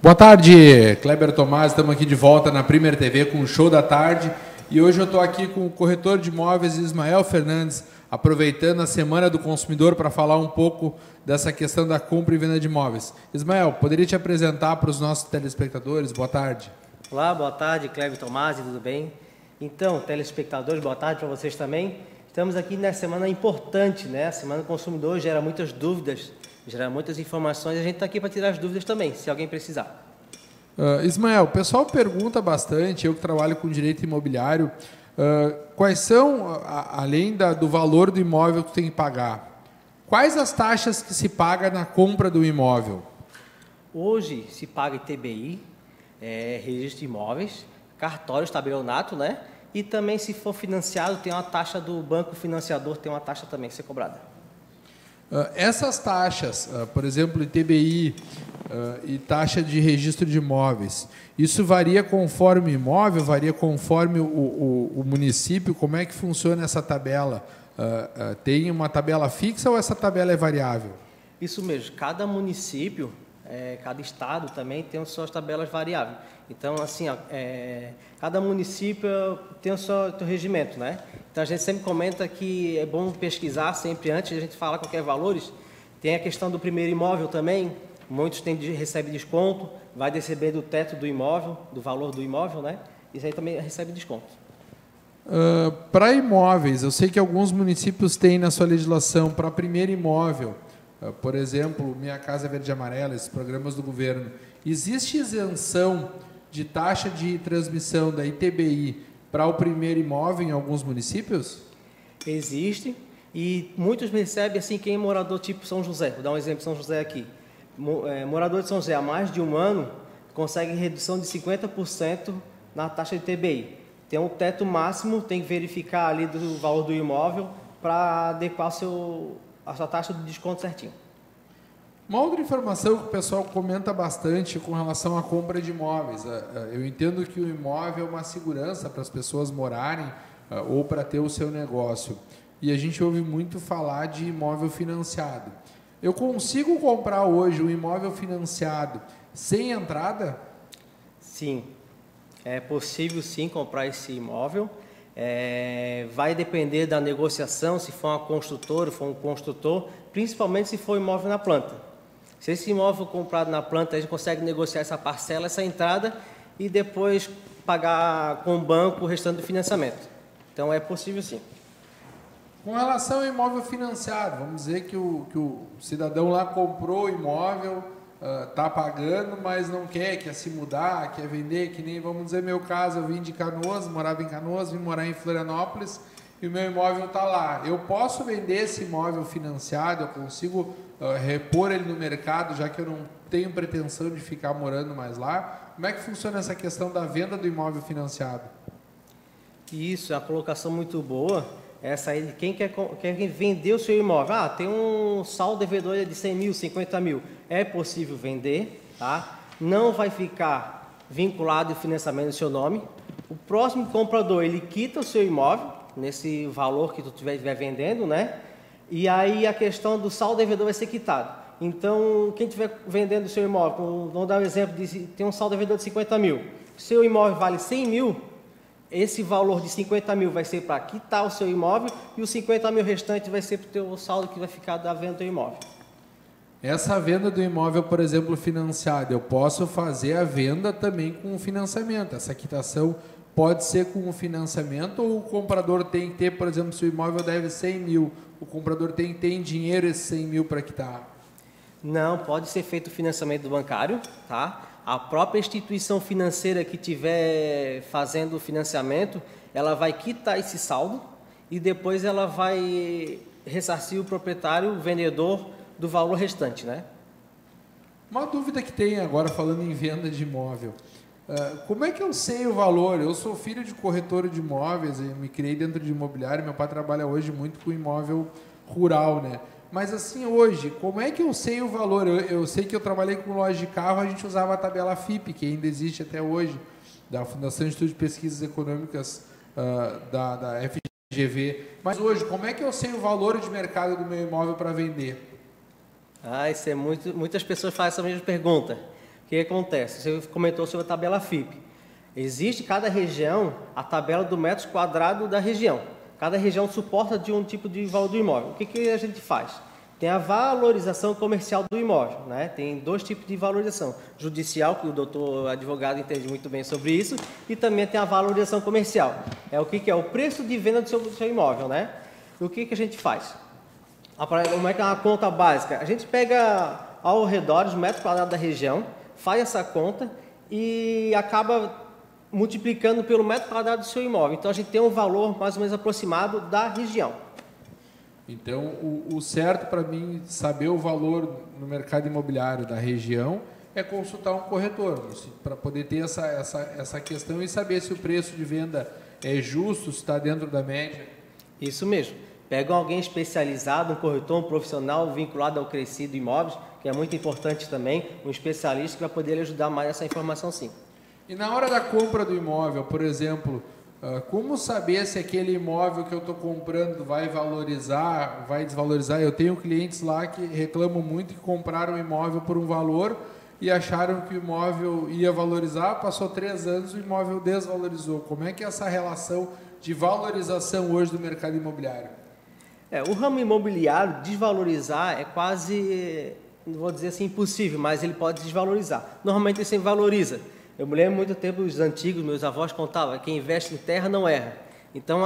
Boa tarde, Kleber Tomás, estamos aqui de volta na Primer TV com o Show da Tarde e hoje eu estou aqui com o corretor de imóveis Ismael Fernandes, aproveitando a Semana do Consumidor para falar um pouco dessa questão da compra e venda de imóveis. Ismael, poderia te apresentar para os nossos telespectadores? Boa tarde. Olá, boa tarde, Kleber Tomás, tudo bem? Então, telespectadores, boa tarde para vocês também. Estamos aqui nessa semana importante, né? A Semana do Consumidor gera muitas dúvidas, gera muitas informações e a gente está aqui para tirar as dúvidas também, se alguém precisar. Ismael, o pessoal pergunta bastante, eu que trabalho com direito imobiliário, quais são, além do valor do imóvel que tem que pagar, quais as taxas que se paga na compra do imóvel? Hoje se paga ITBI, registro de imóveis, cartório, tabelionato, né? E também, se for financiado, tem uma taxa do banco financiador, tem uma taxa também que ser cobrada. Essas taxas, por exemplo, ITBI, e taxa de registro de imóveis. Isso varia conforme o imóvel, varia conforme o município? Como é que funciona essa tabela? Tem uma tabela fixa ou essa tabela é variável? Isso mesmo. Cada município, cada estado também tem as suas tabelas variáveis. Então, assim, cada município tem o seu regimento, né? Então, a gente sempre comenta que é bom pesquisar sempre antes de a gente falar qualquer valores. Tem a questão do primeiro imóvel também. Muitos recebem desconto, vai receber do teto do imóvel, do valor do imóvel, né? Isso aí também recebe desconto. Para imóveis, eu sei que alguns municípios têm na sua legislação para primeiro imóvel, por exemplo, Minha Casa Verde e Amarela, esses programas do governo, existe isenção de taxa de transmissão da ITBI para o primeiro imóvel em alguns municípios? Existe, e muitos recebem, assim, quem é morador tipo São José. Vou dar um exemplo de São José aqui. Morador de São José há mais de um ano consegue redução de 50% na taxa de ITBI. Tem um teto máximo, tem que verificar ali do valor do imóvel para adequar a sua taxa de desconto certinho. Uma outra informação que o pessoal comenta bastante com relação à compra de imóveis. Eu entendo que o imóvel é uma segurança para as pessoas morarem ou para ter o seu negócio. E a gente ouve muito falar de imóvel financiado. Eu consigo comprar hoje um imóvel financiado sem entrada? Sim, é possível sim comprar esse imóvel. Vai depender da negociação, se for uma construtora, for um construtor, principalmente se for imóvel na planta. Se esse imóvel comprado na planta, a gente consegue negociar essa parcela, essa entrada, e depois pagar com o banco o restante do financiamento. Então é possível sim. Com relação ao imóvel financiado, vamos dizer que o cidadão lá comprou o imóvel, está pagando, mas não quer se mudar, quer vender, que nem, vamos dizer, meu caso, eu vim de Canoas, morava em Canoas, vim morar em Florianópolis e o meu imóvel está lá. Eu posso vender esse imóvel financiado, eu consigo repor ele no mercado, já que eu não tenho pretensão de ficar morando mais lá? Como é que funciona essa questão da venda do imóvel financiado? Isso, é uma colocação muito boa. Essa aí, quem quer vender o seu imóvel, tem um saldo devedor de 100 mil, 50 mil, é possível vender, tá? Não vai ficar vinculado ao financiamento no seu nome. O próximo comprador, ele quita o seu imóvel, nesse valor que tu estiver vendendo, né? E aí a questão do saldo devedor vai ser quitado. Então, quem estiver vendendo o seu imóvel, vamos dar um exemplo, tem um saldo devedor de 50 mil, seu imóvel vale 100 mil, esse valor de 50 mil vai ser para quitar o seu imóvel e os 50 mil restantes vai ser para o teu saldo que vai ficar da venda do teu imóvel. Essa venda do imóvel, por exemplo, financiado, eu posso fazer a venda também com o financiamento. Essa quitação pode ser com o financiamento ou o comprador tem que ter, por exemplo, se o imóvel deve 100 mil, o comprador tem que ter em dinheiro esses 100 mil para quitar? Não, pode ser feito o financiamento bancário, tá? A própria instituição financeira que estiver fazendo o financiamento, ela vai quitar esse saldo e depois ela vai ressarcir o proprietário, o vendedor, do valor restante, né? Uma dúvida que tem agora, falando em venda de imóvel. Como é que eu sei o valor? Eu sou filho de corretor de imóveis, eu me criei dentro de imobiliário, meu pai trabalha hoje muito com imóvel rural, né? Mas assim, hoje, como é que eu sei o valor? Eu sei que eu trabalhei com loja de carro, a gente usava a tabela FIP, que ainda existe até hoje, da Fundação de Estudos de Pesquisas Econômicas da FGV. Mas hoje, como é que eu sei o valor de mercado do meu imóvel para vender? Isso é muitas pessoas fazem essa mesma pergunta. O que acontece? Você comentou sobre a tabela FIP. Existe cada região a tabela do metro quadrado da região. Cada região suporta de um tipo de valor do imóvel. O que a gente faz? Tem a valorização comercial do imóvel, né? Tem dois tipos de valorização. Judicial, que o doutor advogado entende muito bem sobre isso, e também tem a valorização comercial. É o que é o preço de venda do seu imóvel, né? O que a gente faz? Como é que é uma conta básica? A gente pega ao redor os metros quadrados da região, faz essa conta e acaba multiplicando pelo metro quadrado do seu imóvel. Então, a gente tem um valor mais ou menos aproximado da região. Então, o certo para mim saber o valor no mercado imobiliário da região é consultar um corretor, para poder ter essa questão e saber se o preço de venda é justo, se está dentro da média. Isso mesmo. Pegam alguém especializado, um corretor, um profissional vinculado ao Crescido Imóveis, que é muito importante também, um especialista que vai poder lhe ajudar mais essa informação sim. E na hora da compra do imóvel, por exemplo, como saber se aquele imóvel que eu estou comprando vai valorizar, vai desvalorizar? Eu tenho clientes lá que reclamam muito que compraram um imóvel por um valor e acharam que o imóvel ia valorizar, passou 3 anos, o imóvel desvalorizou. Como é que é essa relação de valorização hoje do mercado imobiliário? O ramo imobiliário, desvalorizar é quase, não vou dizer assim, impossível, mas ele pode desvalorizar. Normalmente ele sempre valoriza. Eu me lembro muito tempo, os antigos, meus avós contavam, quem investe em terra não erra. Então,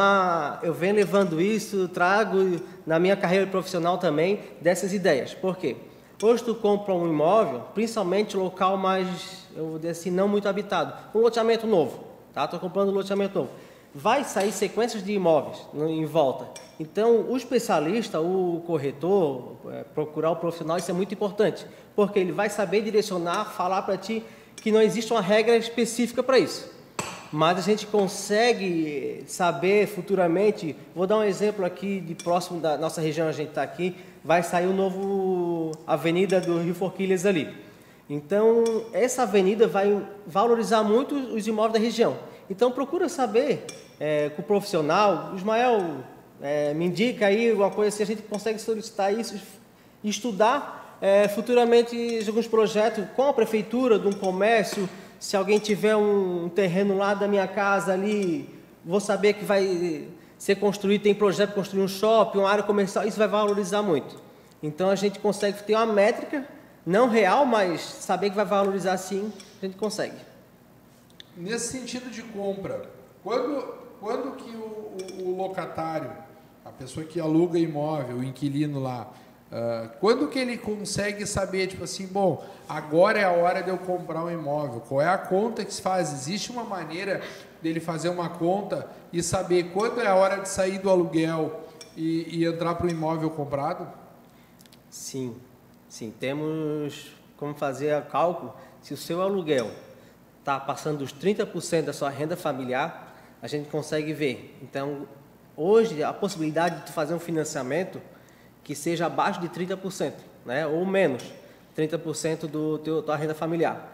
eu venho levando isso, trago na minha carreira profissional também dessas ideias. Por quê? Hoje tu compra um imóvel, principalmente local mais, eu vou dizer assim, não muito habitado, um loteamento novo, tá? Estou comprando um loteamento novo. Vai sair sequências de imóveis em volta. Então, o especialista, o corretor, procurar o profissional, isso é muito importante, porque ele vai saber direcionar, falar para ti que não existe uma regra específica para isso. Mas a gente consegue saber futuramente, vou dar um exemplo aqui de próximo da nossa região, a gente está aqui, vai sair o novo avenida do Rio Forquilhas ali. Então, essa avenida vai valorizar muito os imóveis da região. Então, procura saber com o profissional, o Ismael me indica aí alguma coisa assim, a gente consegue solicitar isso, estudar futuramente alguns projetos com a prefeitura, de um comércio. Se alguém tiver um terreno lá da minha casa ali, vou saber que vai ser construído, tem projeto para construir um shopping, uma área comercial, isso vai valorizar muito. Então a gente consegue ter uma métrica, não real, mas saber que vai valorizar sim, a gente consegue. Nesse sentido de compra, quando que o locatário, a pessoa que aluga imóvel, o inquilino lá, quando que ele consegue saber, tipo assim, bom, agora é a hora de eu comprar um imóvel? Qual é a conta que se faz? Existe uma maneira dele fazer uma conta e saber quando é a hora de sair do aluguel e entrar para o imóvel comprado? Sim, temos como fazer o cálculo. Se o seu aluguel está passando dos 30% da sua renda familiar, a gente consegue ver. Então, hoje, a possibilidade de tu fazer um financiamento que seja abaixo de 30%, né? Ou menos 30% da tua renda familiar.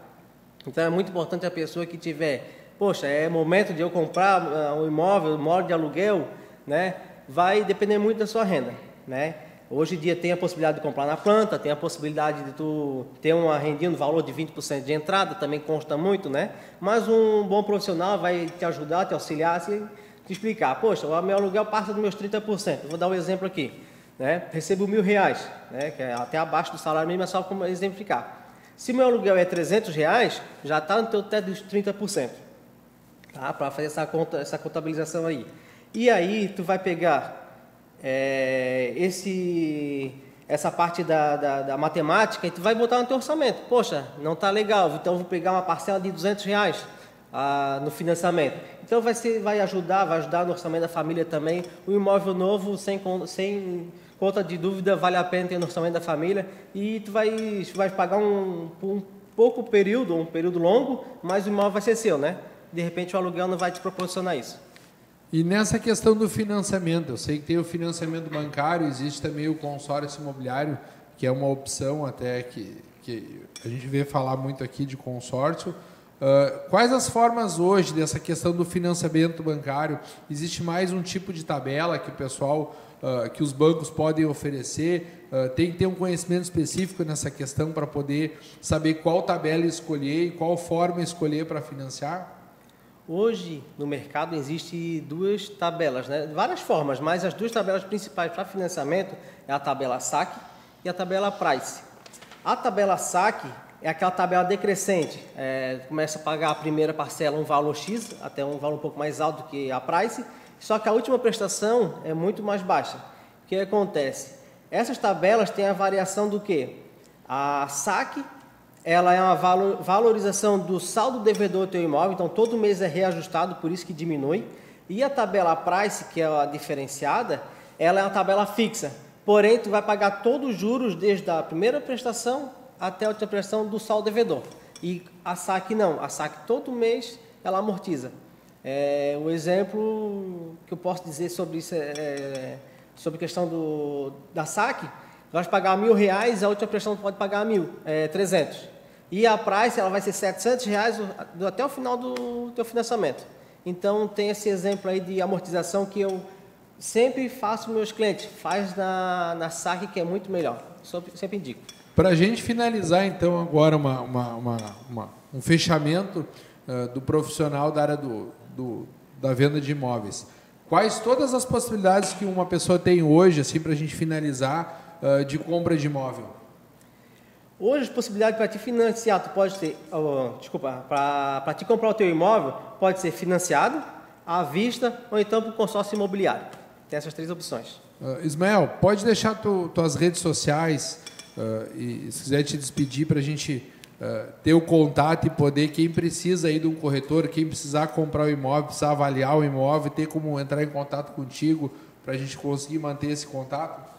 Então, é muito importante a pessoa que tiver, poxa, é momento de eu comprar um imóvel, moro de aluguel, né? Vai depender muito da sua renda, né? Hoje em dia tem a possibilidade de comprar na planta, tem a possibilidade de tu ter uma rendinha no valor de 20% de entrada, também consta muito, né? Mas um bom profissional vai te ajudar, te auxiliar, te explicar. Poxa, o meu aluguel passa dos meus 30%. Vou dar um exemplo aqui. Né? Recebo R$1.000, né? Que é até abaixo do salário mínimo, é só como exemplificar. Se meu aluguel é R$300, já está no teu teto dos 30%. Tá? Para fazer essa contabilização aí. E aí, tu vai pegar essa parte da matemática e tu vai botar no teu orçamento. Poxa, não está legal, então eu vou pegar uma parcela de R$200 no financiamento. Então vai ajudar no orçamento da família também. O imóvel novo, sem conta de dúvida, vale a pena ter no orçamento da família. E tu vai pagar um pouco período, um período longo, mas o imóvel vai ser seu, né? De repente o aluguel não vai te proporcionar isso. E nessa questão do financiamento, eu sei que tem o financiamento bancário, existe também o consórcio imobiliário, que é uma opção até que a gente vê falar muito aqui de consórcio. Quais as formas hoje dessa questão do financiamento bancário? Existe mais um tipo de tabela que o pessoal, que os bancos podem oferecer? Tem que ter um conhecimento específico nessa questão para poder saber qual tabela escolher e qual forma escolher para financiar? Hoje, no mercado, existem 2 tabelas, né? Várias formas, mas as 2 tabelas principais para financiamento é a tabela SAC e a tabela Price. A tabela SAC é aquela tabela decrescente, começa a pagar a primeira parcela um valor X, até um valor um pouco mais alto que a Price, só que a última prestação é muito mais baixa. O que acontece? Essas tabelas têm a variação do quê? A SAC, ela é uma valorização do saldo devedor do teu imóvel, então todo mês é reajustado, por isso que diminui. E a tabela Price, que é a diferenciada, ela é uma tabela fixa, porém tu vai pagar todos os juros desde a primeira prestação até a última prestação do saldo devedor. E a SAC não, a SAC todo mês ela amortiza. O exemplo que eu posso dizer sobre isso sobre a questão da saque, vai pagar R$1.000, a última prestação pode pagar 300. E a price ela vai ser R$700 até o final do teu financiamento. Então tem esse exemplo aí de amortização que eu sempre faço para meus clientes. Faz na saque que é muito melhor. Sempre indico. Para a gente finalizar então agora um fechamento do profissional da área da venda de imóveis. Quais todas as possibilidades que uma pessoa tem hoje, assim, para a gente finalizar, de compra de imóvel? Hoje, as possibilidades para te financiar, tu pode ter, para te comprar o teu imóvel, pode ser financiado, à vista ou então por consórcio imobiliário. Tem essas 3 opções. Ismael, pode deixar tuas redes sociais e se quiser te despedir para a gente ter o contato e poder, quem precisa aí de um corretor, quem precisar comprar o imóvel, precisar avaliar o imóvel, ter como entrar em contato contigo para a gente conseguir manter esse contato?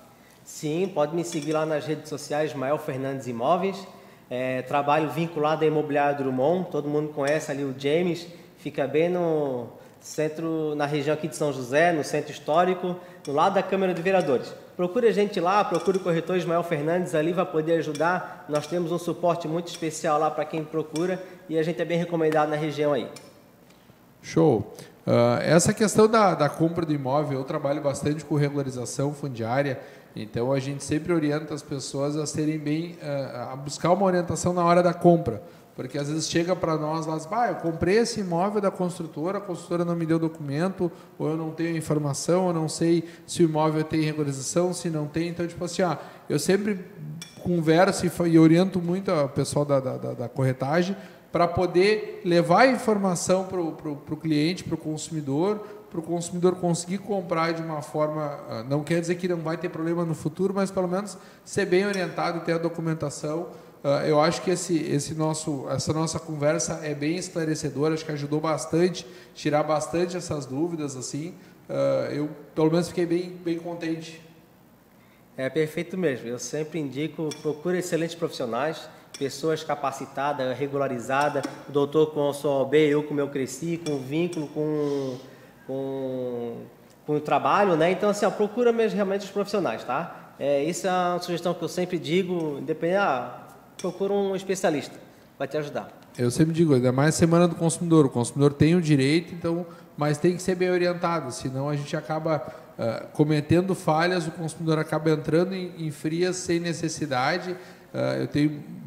Sim, pode me seguir lá nas redes sociais, Ismael Fernandes Imóveis. Trabalho vinculado à Imobiliária Drummond, todo mundo conhece ali o James, fica bem no centro, na região aqui de São José, no centro histórico, do lado da Câmara de Vereadores. Procure a gente lá, procure o corretor Ismael Fernandes, ali vai poder ajudar. Nós temos um suporte muito especial lá para quem procura e a gente é bem recomendado na região aí. Show! Essa questão da compra do imóvel, eu trabalho bastante com regularização fundiária, então a gente sempre orienta as pessoas a serem bem, a buscar uma orientação na hora da compra, porque às vezes chega para nós lá, eu comprei esse imóvel da construtora, a construtora não me deu documento, ou eu não tenho informação, eu não sei se o imóvel tem regularização, se não tem, então tipo assim, eu sempre converso e oriento muito o pessoal da corretagem para poder levar a informação para o cliente, para o consumidor conseguir comprar de uma forma, não quer dizer que não vai ter problema no futuro, mas pelo menos ser bem orientado e ter a documentação. Eu acho que essa nossa conversa é bem esclarecedora, acho que ajudou bastante, tirar bastante essas dúvidas, assim. Eu, pelo menos, fiquei bem contente. É perfeito mesmo. Eu sempre indico, procure excelentes profissionais, pessoas capacitadas, regularizadas, o doutor com a sua OAB, eu como eu cresci, com vínculo, com o trabalho, né? Então, assim, procura mesmo realmente os profissionais, tá? Isso é uma sugestão que eu sempre digo, independente, procura um especialista, vai te ajudar. Eu sempre digo, ainda mais Semana do Consumidor, o consumidor tem o direito, então, mas tem que ser bem orientado, senão a gente acaba cometendo falhas, o consumidor acaba entrando em frias sem necessidade.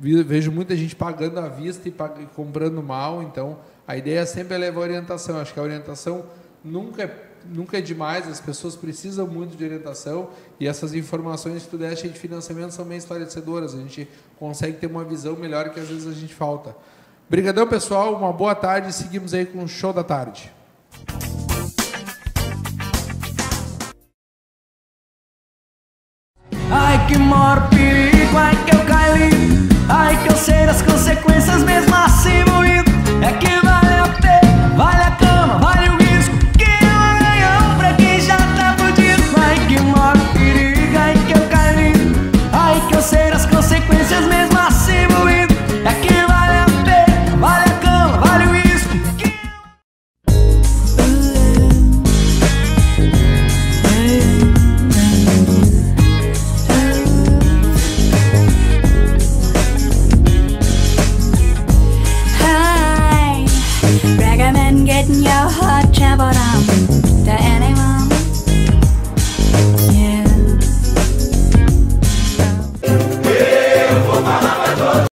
Vejo muita gente pagando à vista e comprando mal, então a ideia sempre é levar orientação. Acho que a orientação nunca é demais, as pessoas precisam muito de orientação e essas informações que tu deste de financiamento são bem esclarecedoras, a gente consegue ter uma visão melhor que às vezes a gente falta. Obrigadão, pessoal, uma boa tarde, seguimos aí com o Show da Tarde. Ai que maior perigo, ai que eu caí, ai que eu sei das consequências mesmo assim moído. É que vale a pena, vale a cama, vale o risco, que é um ganhão pra quem já tá fudido. Ai que maior perigo, ai que eu caí, ai que eu sei das consequências mesmo assim moído. É que vale a pena, vale a cama, vale o risco, que Getting your heart trampled on.